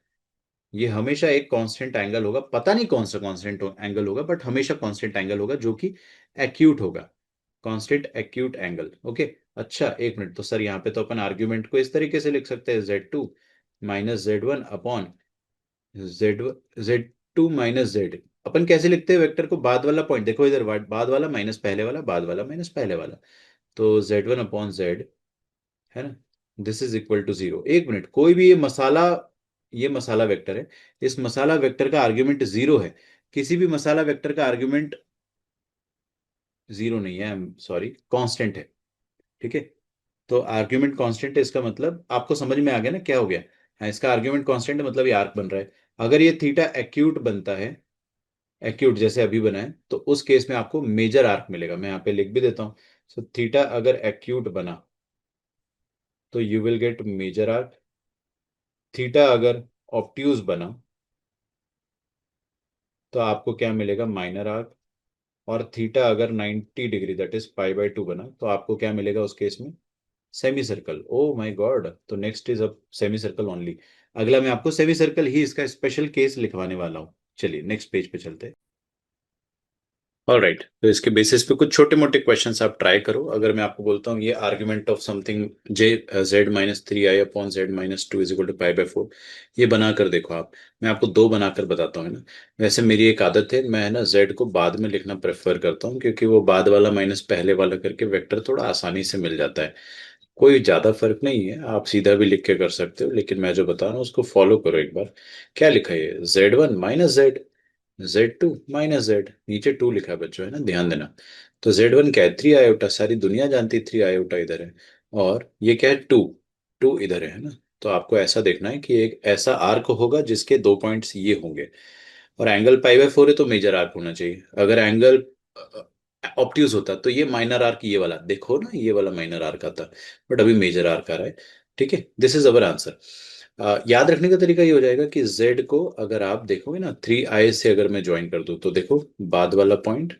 ये हमेशा एक कांस्टेंट एंगल होगा, पता नहीं कौन सा कांस्टेंट एंगल होगा, बट हमेशा कांस्टेंट एंगल होगा जो कि एक्यूट होगा। Constant acute angle. ओके। अच्छा एक मिनट, तो सर यहाँ पे तो अपन आर्ग्यूमेंट को इस तरीके से लिख सकते हैं, Z2 - Z1 upon Z2 - Z। अपन कैसे लिखते हैं वेक्टर को, बाद वाला पॉइंट देखो इधर, बाद वाला माइनस पहले वाला, बाद वाला माइनस पहले वाला। तो Z1 अपॉन Z, है ना, दिस इज इक्वल टू 0। एक मिनट, कोई भी ये मसाला वेक्टर है, इस मसाला वेक्टर का आर्ग्यूमेंट 0 है। किसी भी मसाला वेक्टर का आर्ग्यूमेंट 0 नहीं है, सॉरी, कांस्टेंट है। ठीक है। तो आर्ग्यूमेंट कांस्टेंट है, इसका मतलब आपको समझ में आ गया ना क्या हो गया। हाँ, इसका आर्ग्यूमेंट कांस्टेंट है, मतलब ये आर्क बन रहा है। अगर ये थीटा एक्यूट बनता है, एक्यूट जैसे अभी बना है, तो उस केस में आपको मेजर आर्क मिलेगा। मैं यहाँ पे लिख भी देता हूँ। सो थीटा अगर एक्यूट बना तो you will get major arc. Theta अगर ऑब्ट्यूज बना तो आपको क्या मिलेगा, माइनर आर्क। और थीटा अगर 90 डिग्री, दैट इज π/2 बना, तो आपको क्या मिलेगा उस केस में, semi circle. Oh my God, तो नेक्स्ट इज अब सेमी सर्कल ओनली। अगला मैं आपको सेमी सर्कल ही इसका स्पेशल केस लिखवाने वाला हूँ। चलिए नेक्स्ट पेज पे चलते हैं। ऑलराइट, तो इसके बेसिस पे कुछ छोटे मोटे क्वेश्चंस आप ट्राई करो। अगर मैं आपको बोलता हूँ ये argument of something Z - 3i upon Z - 2 is equal to π/4, ये बना कर देखो आप। मैं आपको दो बनाकर बताता हूँ, है ना। वैसे मेरी एक आदत है, मैं है ना Z को बाद में लिखना प्रेफर करता हूँ, क्योंकि वो बाद वाला माइनस पहले वाला करके वेक्टर थोड़ा आसानी से मिल जाता है। कोई ज्यादा फर्क नहीं है, आप सीधा भी लिख के कर सकते हो, लेकिन मैं जो बता रहा हूँ उसको फॉलो करो एक बार। क्या लिखा है, Z1 - Z, Z2 - Z, नीचे 2 लिखा है बच्चों, है ना, ध्यान देना। तो Z1 क्या है, 3 आयोटा, सारी दुनिया जानती है 3 आयोटा इधर है। और ये क्या है, 2, 2 इधर है ना। तो आपको ऐसा देखना है कि एक ऐसा आर्क होगा जिसके दो पॉइंट्स ये होंगे। और एंगल π/4 है तो मेजर आर्क होना चाहिए। अगर एंगल ऑप्ट्यूज होता तो ये माइनर आर्क, ये वाला देखो ना, ये वाला माइनर आर्क आता। बट अभी मेजर आर्क आ रहा है। ठीक है, दिस इज अवर आंसर। याद रखने का तरीका ये हो जाएगा कि Z को अगर आप देखोगे ना, 3i से अगर मैं ज्वाइन कर दूं तो देखो, बाद वाला पॉइंट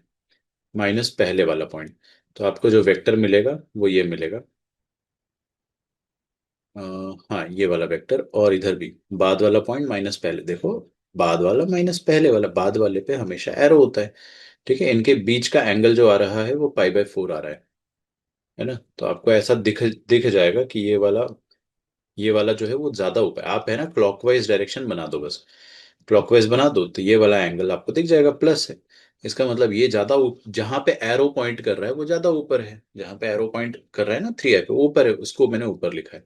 माइनस पहले वाला पॉइंट, तो आपको जो वेक्टर मिलेगा वो ये मिलेगा। अ, हाँ, ये वाला वेक्टर। और इधर भी बाद वाला पॉइंट माइनस पहले, देखो, बाद वाला माइनस पहले वाला, बाद वाले पे हमेशा एरो होता है। ठीक है, इनके बीच का एंगल जो आ रहा है वो π/4 आ रहा है ना। तो आपको ऐसा दिख दिख जाएगा कि ये वाला जो है वो ज्यादा ऊपर, आप है ना क्लॉकवाइज डायरेक्शन बना दो बस। क्लॉकवाइज बना दो तो ये वाला एंगल आपको दिख जाएगा, प्लस है। इसका मतलब ये ज्यादा जहां पे एरो पॉइंट कर रहा है वो ज्यादा ऊपर है, जहां पे एरो पॉइंट कर रहा है ना 3i पे, वो ऊपर है, उसको मैंने ऊपर लिखा है।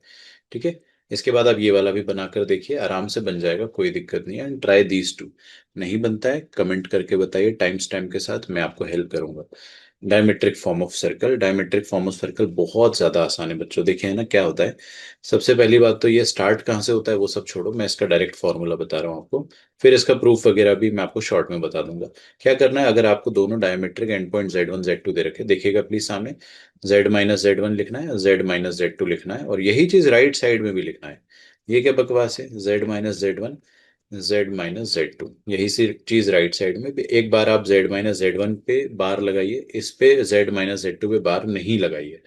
ठीक है। इसके बाद आप ये वाला भी बनाकर देखिए, आराम से बन जाएगा, कोई दिक्कत नहीं है। And try these two. नहीं बनता है कमेंट करके बताइए, टाइम स्टैम्प के साथ, मैं आपको हेल्प करूंगा। Diametric form of circle, diametric form of circle बहुत ज्यादा आसान है बच्चों। देखिए है ना क्या होता है। सबसे पहली बात तो ये स्टार्ट कहाँ से होता है वो सब छोड़ो, मैं इसका डायरेक्ट फॉर्मूला बता रहा हूँ आपको। फिर इसका प्रूफ वगैरह भी मैं आपको शॉर्ट में बता दूंगा। क्या करना है, अगर आपको दोनों diametric and point Z1 Z2 दे रखे, देखिएगा प्लीज सामने, Z - Z1 लिखना है, Z - Z2 लिखना है, और यही चीज राइट साइड में भी लिखना है। ये क्या बकवास है, Z - Z1, Z - Z2, यही सी चीज राइट साइड में भी। एक बार आप Z - Z1 पे बार लगाइए, इस पे Z - Z2 पे बार नहीं लगाइए।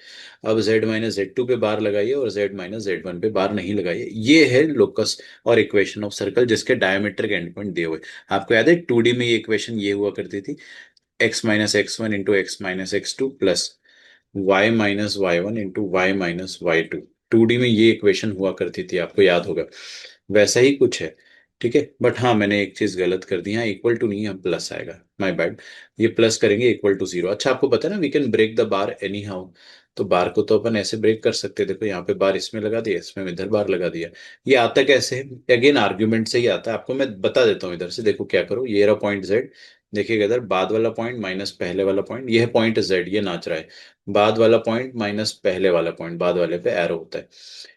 अब Z - Z2 पे बार लगाइए और Z - Z1 पे बार नहीं लगाइए। ये है लोकस और इक्वेशन ऑफ सर्कल जिसके डायमेट्रिक एंड पॉइंट दिए हुए। आपको याद है 2D में ये इक्वेशन ये हुआ करती थी, x - x1 × x - x2 plus y - y1 × y - y2। 2D में ये इक्वेशन हुआ करती थी, आपको याद होगा। वैसा ही कुछ है। ठीक है, बट हाँ मैंने एक चीज गलत कर दी, यहाँ इक्वल टू नहीं है, प्लस आएगा, माय बैड। ये प्लस करेंगे इक्वल टू जीरो। अच्छा आपको पता है ना, we can break the bar anyhow. तो बार को तो अपन ऐसे ब्रेक कर सकते हैं, देखो यहाँ पे बार इसमें लगा दिया, इसमें इधर बार लगा दिया। ये आता कैसे है, अगेन आर्ग्यूमेंट से ही आता है, आपको मैं बता देता हूँ इधर से। देखो क्या करो, ये रहा पॉइंट जेड, देखिएगा इधर बाद वाला पॉइंट माइनस पहले वाला पॉइंट, ये है पॉइंट जेड, ये नाच रहा है। बाद वाला पॉइंट माइनस पहले वाला पॉइंट, बाद वाले पे एरो होता है।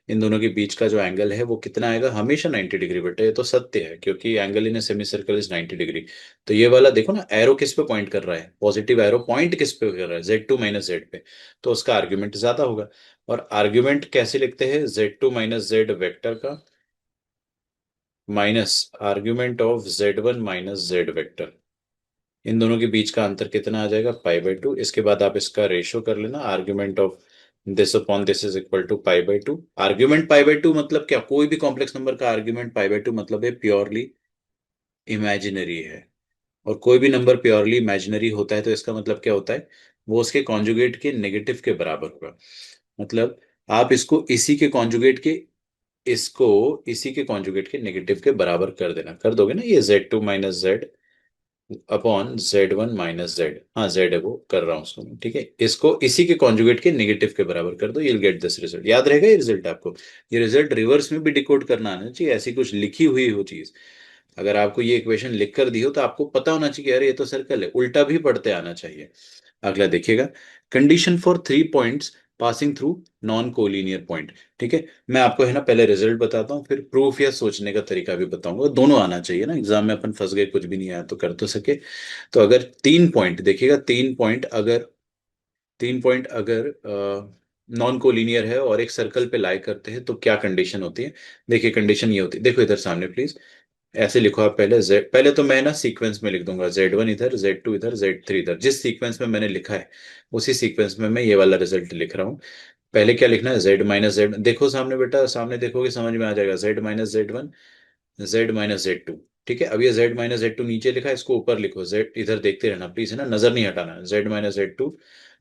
इन दोनों के बीच का जो एंगल है वो कितना आएगा, हमेशा 90 डिग्री। बेटा ये तो सत्य है, क्योंकि angle in semi circle is 90 degree. तो ये वाला देखो ना, एरो किस पे पॉइंट कर रहा है, पॉजिटिव एरो पॉइंट किस पे कर रहा है, Z2 माइनस जेड पे। तो उसका आर्ग्यूमेंट ज्यादा होगा। और आर्ग्यूमेंट कैसे लिखते हैं, Z2 माइनस जेड वेक्टर का minus argument of Z1 minus Z vector. इन दोनों के बीच का अंतर कितना आ जाएगा, पाई/2। इसके बाद आप इसका रेशो कर लेना, argument of this upon this is equal to पाई/2। आर्ग्यूमेंट पाई/2 मतलब क्या, कोई भी कॉम्प्लेक्स नंबर का आर्ग्यूमेंट पाई/2 मतलब है प्योरली इमेजिनरी है। और कोई भी नंबर प्योरली इमेजिनरी होता है तो इसका मतलब क्या होता है, वो उसके कॉन्जुगेट के नेगेटिव के बराबर होगा। मतलब आप इसको इसी के कॉन्जुगेट के, इसको इसी के कॉन्जुगेट के नेगेटिव के बराबर कर देना, कर दोगे ना, ये Z2 minus Z upon Z1 minus Z, हाँ जेड है वो कर रहा हूँ उसको मैं, ठीक है। इसको इसी के कॉन्जुगेट के नेगेटिव के बराबर कर दो, you'll गेट दिस रिजल्ट। याद रहेगा ये रिजल्ट आपको। ये रिजल्ट रिवर्स में भी डिकोड करना आना चाहिए, ऐसी कुछ लिखी हुई हो चीज। अगर आपको ये इक्वेशन लिख कर दी हो तो आपको पता होना चाहिए कि अरे ये तो सर्कल है, उल्टा भी पढ़ते आना चाहिए। अगला देखिएगा, condition for 3 points passing through non collinear point. ठीक है, मैं आपको है ना पहले रिजल्ट बताता हूँ, फिर प्रूफ या सोचने का तरीका भी बताऊंगा, दोनों आना चाहिए ना, एग्जाम में अपन फंस गए कुछ भी नहीं आया तो कर तो सके। तो अगर 3 पॉइंट देखिएगा, 3 पॉइंट अगर नॉन कोलिनियर है और एक सर्कल पे लाई करते हैं तो क्या कंडीशन होती है। देखिए कंडीशन ये होती है, देखो इधर सामने प्लीज, ऐसे लिखो आप पहले जेड, पहले तो मैं ना सीक्वेंस में लिख दूंगा, Z1 इधर, Z2 इधर, Z3 इधर, जिस सीक्वेंस में मैंने लिखा है उसी सीक्वेंस में मैं ये वाला रिजल्ट लिख रहा हूँ। पहले क्या लिखना है, Z माइनस जेड, देखो सामने बेटा, सामने देखोगे समझ में आ जाएगा, Z minus Z1, Z minus Z2। ठीक है, अब ये Z माइनस Z2 नीचे लिखा है, इसको ऊपर लिखो, जेड इधर देखते रहना प्लीज, है ना, नजर नहीं हटाना, Z minus Z2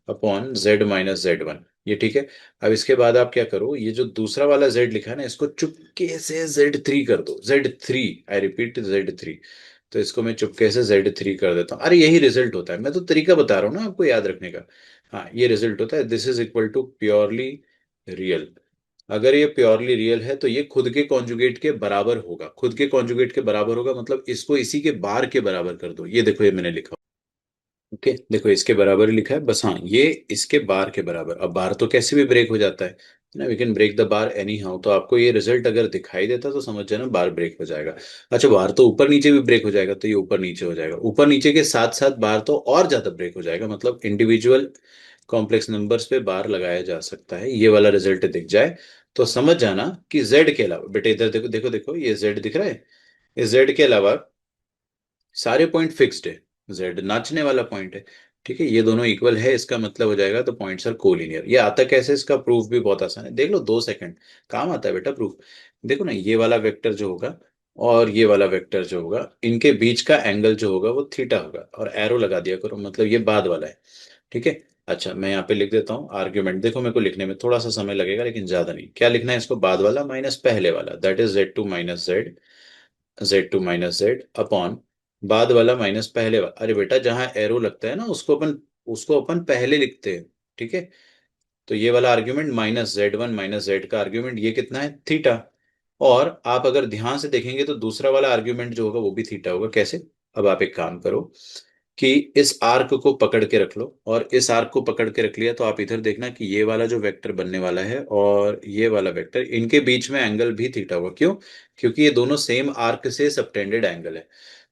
upon Z minus Z1। ये ठीक है। अब इसके बाद आप क्या करो, ये जो दूसरा वाला Z लिखा है ना, इसको चुपके से Z3 कर दो, Z3, आई रिपीट Z3। तो इसको मैं चुपके से Z3 कर देता हूँ। अरे यही रिजल्ट होता है, मैं तो तरीका बता रहा हूँ ना आपको याद रखने का। हाँ ये रिजल्ट होता है, this is equal to purely real. अगर ये प्योरली रियल है तो ये खुद के कॉन्जुगेट के बराबर होगा, खुद के कॉन्जुगेट के बराबर होगा मतलब इसको इसी के बार के बराबर कर दो, ये देखो ये मैंने लिखा। ओके देखो इसके बराबर ही लिखा है, बस हाँ ये इसके बार के बराबर। अब बार तो कैसे भी ब्रेक हो जाता है ना, we can break the bar anyhow. तो आपको ये रिजल्ट अगर दिखाई देता तो समझ जाना बार ब्रेक हो जाएगा। अच्छा बार तो ऊपर नीचे भी ब्रेक हो जाएगा, तो ये ऊपर नीचे हो जाएगा, ऊपर नीचे के साथ साथ बार तो और ज्यादा ब्रेक हो जाएगा, मतलब इंडिविजुअल कॉम्प्लेक्स नंबर्स पे बार लगाया जा सकता है। ये वाला रिजल्ट दिख जाए तो समझ जाना कि जेड के अलावा, बेटे इधर देखो देखो देखो, ये जेड दिख रहा है, इस जेड के अलावा सारे पॉइंट फिक्स्ड है, जेड नाचने वाला पॉइंट है। ठीक है, ये दोनों इक्वल है, इसका मतलब हो जाएगा तो पॉइंट्स आर कोलिनियर। ये आता कैसे, इसका प्रूफ भी बहुत आसान है, देख लो 2 सेकंड काम आता है बेटा प्रूफ। देखो ना, ये वाला वेक्टर जो होगा और ये वाला वेक्टर जो होगा, इनके बीच का एंगल जो होगा वो थीटा होगा, और एरो लगा दिया करो, मतलब ये बाद वाला है। ठीक है। अच्छा मैं यहाँ पे लिख देता हूँ आर्ग्यूमेंट, देखो मेरे को लिखने में थोड़ा सा समय लगेगा लेकिन ज्यादा नहीं। क्या लिखना है इसको, बाद वाला माइनस पहले वाला, that is Z2 minus Z, Z2 minus Z upon बाद वाला माइनस पहले वाला। अरे बेटा जहां एरो लगता है ना उसको अपन पहले लिखते हैं। ठीक है, तो ये वाला argument minus Z1 minus Z का आर्ग्यूमेंट ये कितना है, थीटा। और आप अगर ध्यान से देखेंगे तो दूसरा वाला आर्ग्यूमेंट जो होगा वो भी थीटा होगा। कैसे, अब आप एक काम करो कि इस आर्क को पकड़ के रख लो, और इस आर्क को पकड़ के रख लिया तो आप इधर देखना कि ये वाला जो वेक्टर बनने वाला है और ये वाला वेक्टर, इनके बीच में एंगल भी थीटा होगा। क्यों, क्योंकि ये दोनों सेम आर्क से सबटेंडेड एंगल है।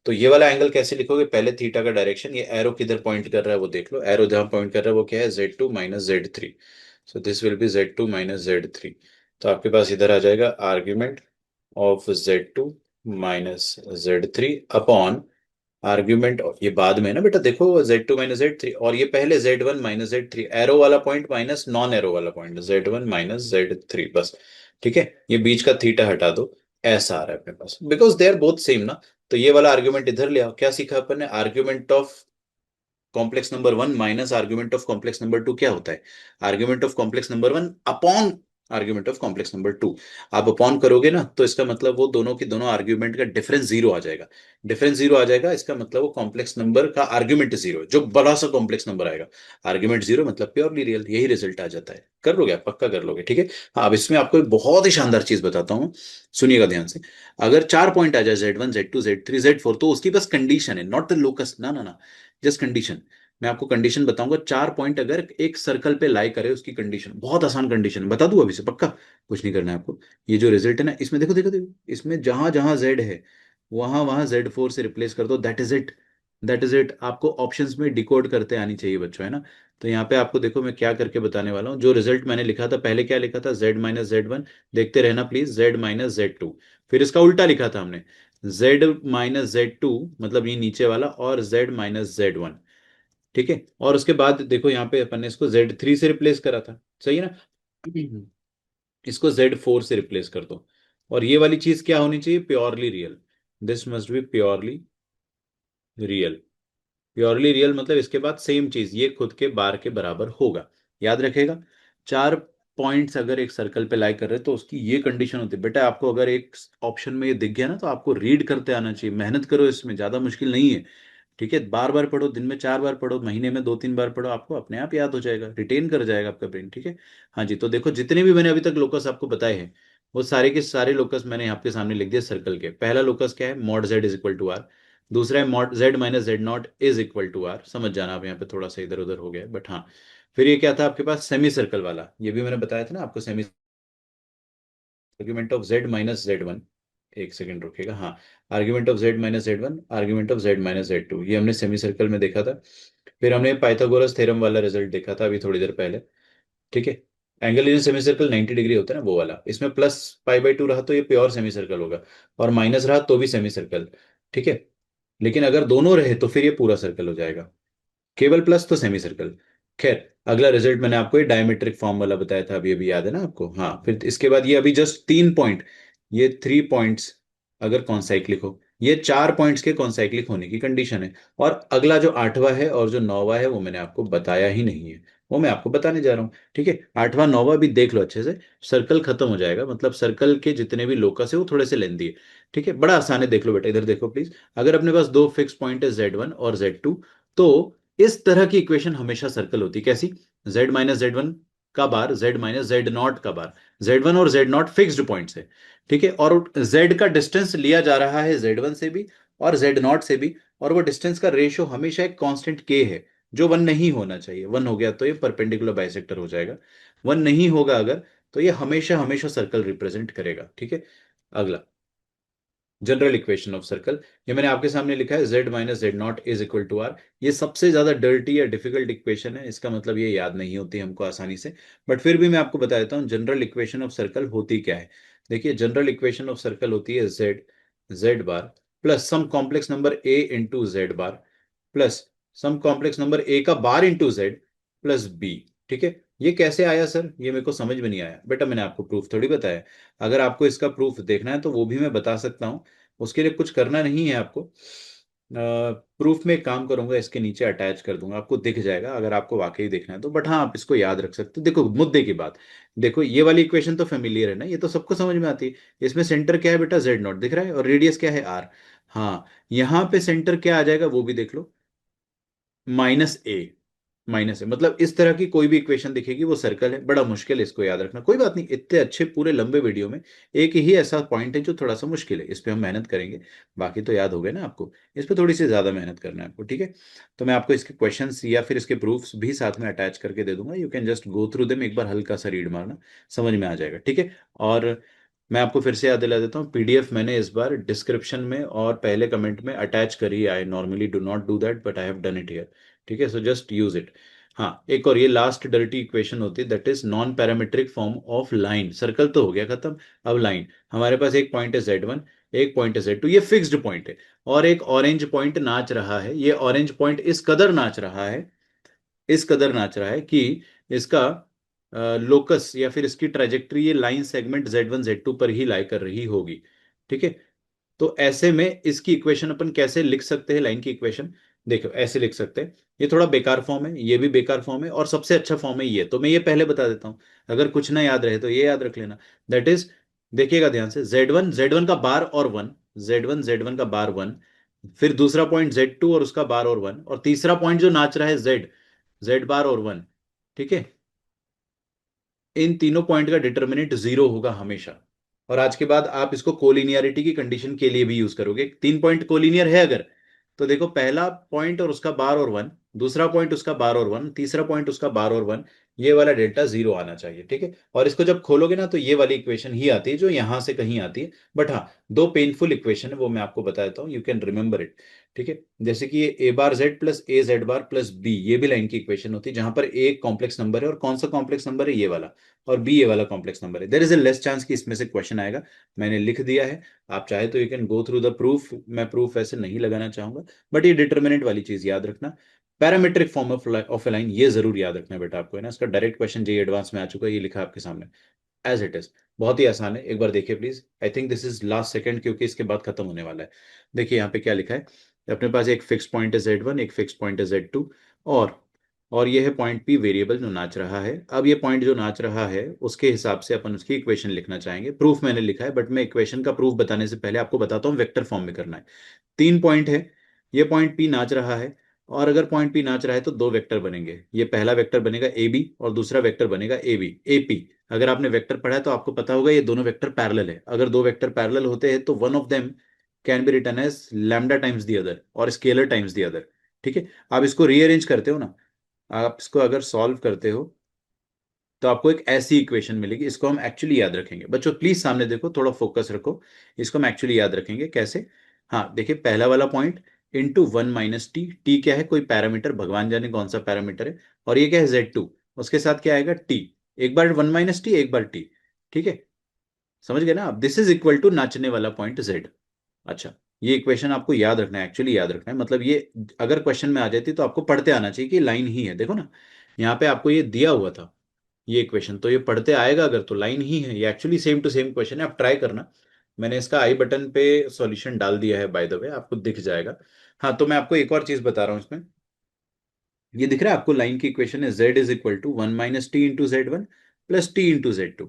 तो ये वाला एंगल कैसे लिखोगे, पहले थीटा का डायरेक्शन, ये एरो किधर पॉइंट कर रहा है वो देख लो, एरो जहां पॉइंट कर रहा है वो क्या है, Z2 minus Z3। So this will be Z2 minus Z3। तो आपके पास इधर आ जाएगा argument of Z2 minus Z3 upon argument, ये बाद में है ना बेटा, देखो Z2 माइनस Z3, और ये पहले Z1 माइनस Z3, एरो वाला पॉइंट माइनस नॉन एरो वाला पॉइंट, Z1 माइनस Z3 बस। ठीक है, ये बीच का थीटा हटा दो, ऐसा आ रहा है अपने पास, because they are both same ना। तो ये वाला आर्ग्यूमेंट इधर ले आओ, क्या सीखा अपन ने, argument of complex number 1 minus argument of complex number 2 क्या होता है, argument of complex number 1 upon argument of complex number 2। आप अपॉन करोगे ना तो इसका मतलब वो दोनों के दोनों आर्ग्यूमेंट का डिफरेंस जीरो आ जाएगा। डिफरेंस जीरो आ जाएगा, इसका मतलब वो कॉम्प्लेक्स नंबर का आर्ग्यूमेंट जीरो है, जो बड़ा सा कॉम्प्लेक्स नंबर आएगा। आर्ग्यूमेंट जीरो मतलब प्योरली रियल, यही रिजल्ट आ जाता है। कर लोगे आप, पक्का कर लोगे, ठीक है। हाँ, अब इसमें आपको एक बहुत ही शानदार चीज बताता हूँ, सुनिएगा ध्यान से। अगर 4 पॉइंट आ जाए Z1 Z2 Z3 Z4, तो उसकी बस कंडीशन है, नॉट द लोकस, ना ना ना, जस्ट कंडीशन। मैं आपको कंडीशन बताऊंगा। 4 पॉइंट अगर एक सर्कल पे लाई करे, उसकी कंडीशन बहुत आसान कंडीशन है, बता दूं अभी से, पक्का कुछ नहीं करना है आपको। ये जो रिजल्ट है ना, इसमें देखो देखो देखो, इसमें जहां जहां जेड है वहां वहां Z4 से रिप्लेस कर दो, that is it. That is it. आपको ऑप्शंस में डिकोड करते आनी चाहिए बच्चों, है ना। तो यहाँ पे आपको देखो मैं क्या करके बताने वाला हूँ। जो रिजल्ट मैंने लिखा था पहले, क्या लिखा था, Z-Z1। देखते रहना प्लीज, Z-Z2। फिर इसका उल्टा लिखा था हमने, Z-Z2, मतलब ये नीचे वाला, और Z-Z1। ठीक है। और उसके बाद देखो यहाँ पे अपन ने इसको Z3 से रिप्लेस करा था, सही है ना। इसको Z4 से रिप्लेस कर दो। और ये वाली चीज क्या होनी चाहिए, purely real. This must be purely real. Purely real मतलब इसके बाद सेम चीज, ये खुद के बार के बराबर होगा। याद रखेगा। 4 पॉइंट्स अगर एक सर्कल पे लाई कर रहे हैं तो उसकी ये कंडीशन होती है। बेटा आपको अगर एक ऑप्शन में ये दिख गया ना, तो आपको रीड करते आना चाहिए, मेहनत करो, इसमें ज्यादा मुश्किल नहीं है। ठीक है, बार बार पढ़ो, दिन में 4 बार पढ़ो, महीने में 2-3 बार पढ़ो, आपको अपने आप याद हो जाएगा, रिटेन कर जाएगा आपका ब्रेन। ठीक है। हाँ जी, तो देखो जितने भी मैंने अभी तक लोकस आपको बताए हैं, वो सारे के सारे लोकस मैंने आपके सामने लिख दिए सर्कल के। पहला लोकस क्या है, mod z is equal to r. दूसरा है mod z minus Z naught is equal to r. समझ जाना, आप यहाँ पे थोड़ा सा इधर उधर हो गया, बट हाँ। फिर ये क्या था आपके पास, सेमी सर्कल वाला, ये भी मैंने बताया था ना आपको, सेमी आर्ग्यूमेंट ऑफ Z-Z1। एक सेकंड रुकेगा, हाँ। Argument of Z-Z1, argument of Z-Z2, ये हमने सेमी सर्कल में देखा था। फिर हमने पाइथागोरस थ्योरम वाला रिजल्ट देखा था अभी थोड़ी देर पहले। ठीक है। Angle in semi circle 90 degree होता है ना, वो वाला। इसमें प्लस पाई/2 रहा तो ये प्योर सेमी सर्कल होगा, और माइनस रहा तो भी सेमी सर्कल। ठीक है। लेकिन अगर दोनों रहे तो फिर ये पूरा सर्कल हो जाएगा। केवल प्लस तो सेमी सर्कल। खैर, अगला रिजल्ट मैंने आपको ये डायमेट्रिक फॉर्म वाला बताया था, अभी अभी याद है ना आपको। हाँ, फिर इसके बाद ये अभी जस्ट 3 पॉइंट, ये 3 पॉइंट्स अगर कॉन्साइक्लिक हो, ये 4 पॉइंट्स के कॉन्साइक्लिक होने की कंडीशन है। और अगला जो 8वां है और जो 9वां है, वो मैंने आपको बताया ही नहीं है, वो मैं आपको बताने जा रहा हूँ। ठीक है, 8वां 9वां भी देख लो अच्छे से। सर्कल खत्म हो जाएगा, मतलब सर्कल के जितने भी लोकस है वो थोड़े से लेंदी है। ठीक है, बड़ा आसान है, देख लो बेटा, इधर देखो प्लीज। अगर अपने पास दो फिक्स पॉइंट है, Z1 और Z2, तो इस तरह की इक्वेशन हमेशा सर्कल होती है। कैसी, Z-Z1 का बार Z-Z0 का बार। Z1 और Z0 फिक्स्ड पॉइंट्स है। ठीक है, और Z का डिस्टेंस लिया जा रहा है Z1 से भी और Z0 से भी, और वो डिस्टेंस का रेशियो हमेशा एक कांस्टेंट K है, जो 1 नहीं होना चाहिए। 1 हो गया तो ये परपेंडिकुलर बाइसेक्टर हो जाएगा। 1 नहीं होगा अगर, तो ये हमेशा हमेशा सर्कल रिप्रेजेंट करेगा। ठीक है। अगला, जनरल इक्वेशन ऑफ सर्कल, ये मैंने आपके सामने लिखा है, Z-Z0 is equal to are. ये सबसे ज्यादा डर्टी या डिफिकल्ट इक्वेशन है, इसका मतलब ये याद नहीं होती हमको आसानी से। बट फिर भी मैं आपको बता देता हूँ जनरल इक्वेशन ऑफ सर्कल होती क्या है। देखिए, जनरल इक्वेशन ऑफ सर्कल होती है Z bar plus some complex number A into Z bar plus some complex number A का bar into Z plus B। ठीक है। ये कैसे आया सर, ये मेरे को समझ में नहीं आया। बेटा मैंने आपको प्रूफ थोड़ी बताया। अगर आपको इसका प्रूफ देखना है तो वो भी मैं बता सकता हूँ। उसके लिए कुछ करना नहीं है आपको। प्रूफ में एक काम करूंगा, इसके नीचे अटैच कर दूंगा, आपको दिख जाएगा अगर आपको वाकई देखना है तो। बट हाँ, आप इसको याद रख सकते हो। देखो मुद्दे की बात, देखो ये वाली इक्वेशन तो फेमिलियर है ना, ये तो सबको समझ में आती है। इसमें सेंटर क्या है बेटा, Z0 दिख रहा है, और रेडियस क्या है, R। हाँ, यहाँ पे सेंटर क्या आ जाएगा वो भी देख लो, -A। -A मतलब इस तरह की कोई भी इक्वेशन दिखेगी वो सर्कल है। बड़ा मुश्किल है, इसको याद रखना। कोई बात नहीं, इतने अच्छे पूरे लंबे वीडियो में एक ही ऐसा पॉइंट है जो थोड़ा सा मुश्किल है, इस पे हम मेहनत करेंगे। बाकी तो याद हो गए ना आपको, इस पे थोड़ी सी ज्यादा मेहनत करना है आपको। ठीक है। तो मैं आपको इसके क्वेश्चंस या फिर इसके प्रूफ्स भी साथ में अटैच करके दे दूंगा, you can just go through them, एक बार हल्का सा रीड मारना, समझ में आ जाएगा। ठीक है। और मैं आपको फिर से याद दिला देता हूँ, PDF मैंने इस बार डिस्क्रिप्शन में और पहले कमेंट में अटैच करी। I normally do not do that, but I have done it here. ठीक है, सो जस्ट यूज इट। हाँ, एक और ये लास्ट डर्टी इक्वेशन होती है, that is non parametric form of line. Circle तो हो गया खत्म, अब लाइन। हमारे पास एक पॉइंट है Z1, एक पॉइंट है Z2, ये फिक्स्ड पॉइंट है। और एक ऑरेंज पॉइंट नाच रहा है, ये ऑरेंज पॉइंट इस कदर नाच रहा है, इस कदर नाच रहा है कि इसका लोकस या फिर इसकी ट्रेजेक्ट्री ये लाइन सेगमेंट Z1 Z2 पर ही लाई कर रही होगी। ठीक है। तो ऐसे में इसकी इक्वेशन अपन कैसे लिख सकते हैं, लाइन की इक्वेशन। देखो ऐसे लिख सकते हैं, ये थोड़ा बेकार फॉर्म है, ये भी बेकार फॉर्म है, और सबसे अच्छा फॉर्म है ये, तो मैं ये पहले बता देता हूँ। अगर कुछ ना याद रहे तो ये याद रख लेना। दैट इज, देखिएगा ध्यान से, Z1 का बार और वन, Z1 का बार वन, फिर दूसरा पॉइंट Z2 और उसका बार और वन, और तीसरा पॉइंट जो नाच रहा है Z बार और वन। ठीक है, इन तीनों पॉइंट का डिटर्मिनेंट जीरो होगा हमेशा। और आज के बाद आप इसको कोलिनियरिटी की कंडीशन के लिए भी यूज करोगे। तीन पॉइंट कोलिनियर है अगर, तो देखो पहला पॉइंट और उसका बार और वन, दूसरा पॉइंट उसका बार और वन, तीसरा पॉइंट उसका बार और वन, ये वाला डेल्टा जीरो आना चाहिए। ठीक है, और इसको जब खोलोगे ना तो ये वाली इक्वेशन ही आती है जो यहां से कहीं आती है। बट हाँ, दो पेनफुल इक्वेशन है, वो मैं आपको बता देता हूँ, यू कैन रिमेंबर इट। ठीक है, जैसे कि ये ए बार जेड प्लस ए जेड बार प्लस बी, ये भी लाइन की इक्वेशन होती है, जहां पर ए कॉम्प्लेक्स नंबर है, और कौन सा कॉम्प्लेक्स नंबर है, ये वाला, और बी ये वाला कॉम्प्लेक्स नंबर है। There is a less chance कि इसमें से क्वेश्चन आएगा, मैंने लिख दिया है। आप चाहे तो you can go through the proof, मैं प्रूफ वैसे नहीं लगाना चाहूंगा, बट ये डिटर्मिनेंट वाली चीज याद रखना। Parametric form of A line, ये जरूर याद रखना है बेटा आपको, है ना। इसका डायरेक्ट क्वेश्चन जे एडवांस में आ चुका है, ये लिखा है आपके सामने एज इट इज। बहुत ही आसान है, एक बार देखिए please. I think this is last second, क्योंकि इसके बाद खत्म होने वाला है। देखिए यहाँ पे क्या लिखा है, अपने पास एक फिक्स पॉइंट है Z1, एक फिक्स पॉइंट है Z2, और और ये है पॉइंट P वेरिएबल जो नाच रहा है। अब ये पॉइंट जो नाच रहा है उसके हिसाब से अपन उसकी इक्वेशन लिखना चाहेंगे। प्रूफ मैंने लिखा है, बट मैं इक्वेशन का प्रूफ बताने से पहले आपको बताता हूँ वेक्टर फॉर्म में करना है। तीन पॉइंट है, ये पॉइंट P नाच रहा है, और अगर पॉइंट P नाच रहा है तो दो वेक्टर बनेंगे। ये पहला वेक्टर बनेगा AB, और दूसरा वेक्टर बनेगा AP। अगर आपने वेक्टर पढ़ा है तो आपको पता होगा ये दोनों वेक्टर पैरेलल है। अगर दो वेक्टर पैरेलल होते हैं तो one of them can be written as lambda times the other, और स्केलर टाइम्स द अदर। ठीक है, आप इसको रीअरेंज करते हो ना, आप इसको अगर सॉल्व करते हो तो आपको एक ऐसी इक्वेशन मिलेगी। इसको हम एक्चुअली याद रखेंगे बच्चों, प्लीज सामने देखो, थोड़ा फोकस रखो। इसको हम एक्चुअली याद रखेंगे कैसे। हाँ देखिए, पहला वाला point into one minus T, T क्या है, कोई पैरामीटर, भगवान जाने कौन सा पैरामीटर है, और ये क्या है Z2, उसके साथ क्या आएगा टी, एक बार वन माइनस टी, एक बार टी। ठीक है, समझ गए ना आप, दिस इज इक्वल टू नाचने वाला पॉइंट Z। अच्छा, ये इक्वेशन आपको याद रखना है, एक्चुअली याद रखना है, मतलब ये अगर क्वेश्चन में आ जाती तो आपको पढ़ते आना चाहिए कि लाइन ही है। देखो ना, यहाँ पे आपको ये दिया हुआ था ये इक्वेशन, तो ये पढ़ते आएगा अगर, तो लाइन ही है ये, actually same to same question है। आप ट्राई करना, मैंने इसका आई बटन पे सॉल्यूशन डाल दिया है बाय द वे, आपको दिख जाएगा। हाँ, तो मैं आपको एक और चीज बता रहा हूँ इसमें, ये दिख रहा है आपको, लाइन की इक्वेशन है Z is equal to one minus t into Z1 plus t into Z2।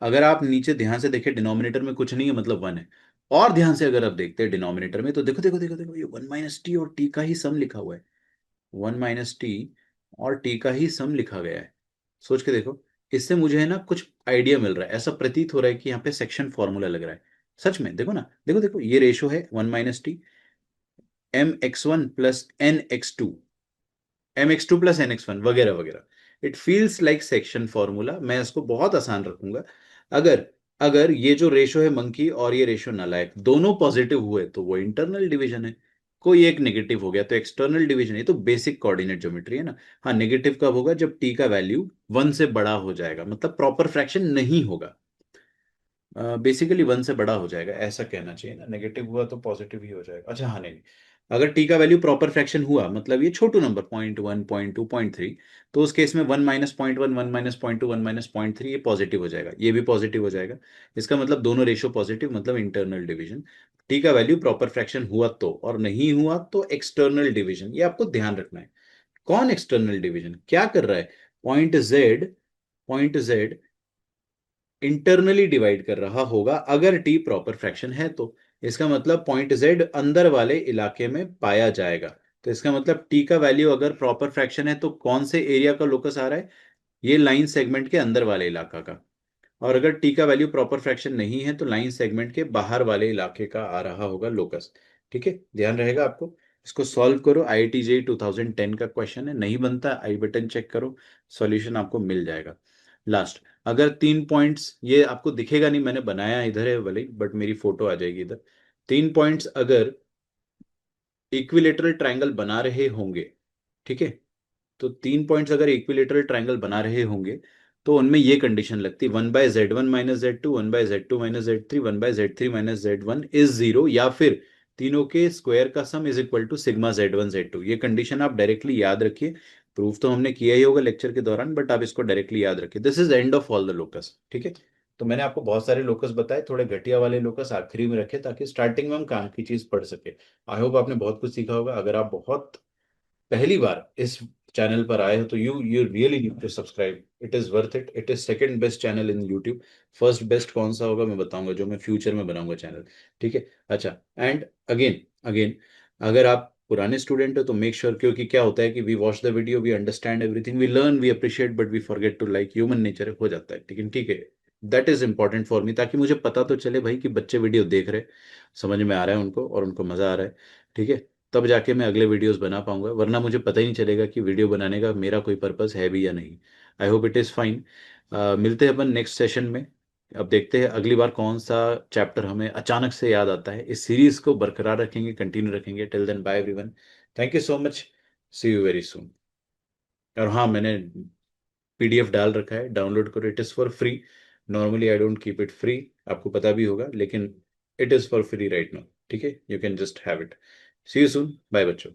अगर आप नीचे ध्यान से देखें, डिनोमिनेटर में कुछ नहीं है, मतलब वन है। और ध्यान से अगर आप देखते हैं डिनोमिनेटर में, तो देखो देखो देखो देखो, ये वन माइनस टी और टी का ही सम लिखा हुआ है। वन माइनस टी और टी का ही सम लिखा गया है। सोच के देखो, इससे मुझे है ना कुछ आइडिया मिल रहा है, ऐसा प्रतीत हो रहा है कि यहाँ पे सेक्शन फॉर्मूला लग रहा है। सच में देखो ना, देखो देखो, ये रेशो है one minus T mx1 plus nx2, mx2 plus nx1 वगैरह वगैरह। It feels like section formula. मैं इसको बहुत आसान रखूंगा। अगर अगर ये जो रेशो है मंकी और ये रेशो नालायक दोनों पॉजिटिव हुए तो वो इंटरनल डिवीजन है, कोई एक नेगेटिव हो गया तो एक्सटर्नल डिवीजन। ये तो बेसिक कोऑर्डिनेट ज्योमेट्री है ना। हाँ, नेगेटिव कब होगा, जब टी का वैल्यू वन से बड़ा हो जाएगा, मतलब प्रॉपर फ्रैक्शन नहीं होगा, बेसिकली वन से बड़ा हो जाएगा, ऐसा कहना चाहिए ना। नेगेटिव हुआ तो पॉजिटिव ही हो जाएगा। अच्छा हाँ, नहीं, अगर टी का वैल्यू प्रॉपर फ्रैक्शन हुआ, मतलब ये छोटू नंबर, पॉइंट 1, पॉइंट 2, पॉइंट 3, तो उस केस में one minus point 1, one minus point 2, one minus point 3, ये पॉजिटिव हो जाएगा, ये भी पॉजिटिव हो जाएगा। इसका मतलब दोनों रेशो पॉजिटिव, मतलब इंटरनल डिवीजन। टी का वैल्यू प्रॉपर फ्रैक्शन हुआ तो, और नहीं हुआ तो एक्सटर्नल डिवीजन, ये आपको ध्यान रखना है। कौन एक्सटर्नल डिवीजन क्या कर रहा है, पॉइंट जेड इंटरनली डिवाइड कर रहा होगा अगर टी प्रॉपर फ्रैक्शन है तो। इसका मतलब पॉइंट जेड अंदर वाले इलाके में पाया जाएगा। तो इसका मतलब टी का वैल्यू अगर प्रॉपर फ्रैक्शन है तो कौन से एरिया का लोकस आ रहा है, ये लाइन सेगमेंट के अंदर वाले इलाका का। और अगर टी का वैल्यू प्रॉपर फ्रैक्शन नहीं है तो लाइन सेगमेंट के बाहर वाले इलाके का आ रहा होगा लोकस। ठीक है, ध्यान रहेगा आपको। इसको सॉल्व करो, IIT JEE 2010 का क्वेश्चन है, नहीं बनता आई बटन चेक करो, सॉल्यूशन आपको मिल जाएगा। लास्ट, अगर तीन पॉइंट्स, ये आपको दिखेगा नहीं, मैंने बनाया इधर है भले, बट मेरी फोटो आ जाएगी इधर। तीन पॉइंट्स अगर इक्विलेटरल ट्रायंगल बना रहे होंगे, ठीक है, तो तीन पॉइंट्स अगर इक्विलेटरल ट्रायंगल बना रहे होंगे तो उनमें ये कंडीशन लगती, one by Z1 minus Z2, one by Z2 minus Z3, one by Z3 minus Z1 is zero, या फिर तीनों के स्क्वायर का sum is equal to sigma Z1 Z2। ये कंडीशन आप डायरेक्टली याद रखिए। प्रूफ तो हमने किया ही होगा लेक्चर के दौरान, बट आप इसको डायरेक्टली याद रखिए। This is end of all the locus. ठीक है, तो मैंने आपको बहुत सारे लोकस बताए, थोड़े घटिया वाले लोकस आखिरी में रखे ताकि स्टार्टिंग में हम काम की चीज पढ़ सके। आई होप आपने बहुत कुछ सीखा होगा। अगर आप बहुत पहली बार इस चैनल पर आए हो तो you really need to subscribe, it is worth it, it is second best channel in YouTube. First best कौन सा होगा मैं बताऊंगा, जो मैं फ्यूचर में बनाऊंगा चैनल। ठीक है। अच्छा, एंड अगेन अगेन, अगर आप पुराने स्टूडेंट हो तो मेक श्योर क्योंकि क्या होता है कि we watch the video, we understand everything, we learn, we appreciate, but we forget to like, human nature हो जाता है। लेकिन ठीक है, that is important for me, ताकि मुझे पता तो चले भाई कि बच्चे वीडियो देख रहे, समझ में आ रहा है उनको और उनको मजा आ रहा है। ठीक है। तब जाके मैं अगले वीडियोस बना पाऊंगा, वरना मुझे पता ही नहीं चलेगा कि वीडियो बनाने का मेरा कोई पर्पस है भी या नहीं। I hope it is fine. मिलते हैं अपन नेक्स्ट सेशन में। अब देखते हैं अगली बार कौन सा चैप्टर हमें अचानक से याद आता है। इस सीरीज को बरकरार रखेंगे, कंटिन्यू रखेंगे। Till then bye everyone, thank you so much, see you very soon. और हाँ, मैंने पीडीएफ डाल रखा है, डाउनलोड करो, it is for free. Normally I don't keep it free, आपको पता भी होगा, लेकिन it is for free right now. ठीक है, you can just have it. See you soon, bye बच्चों।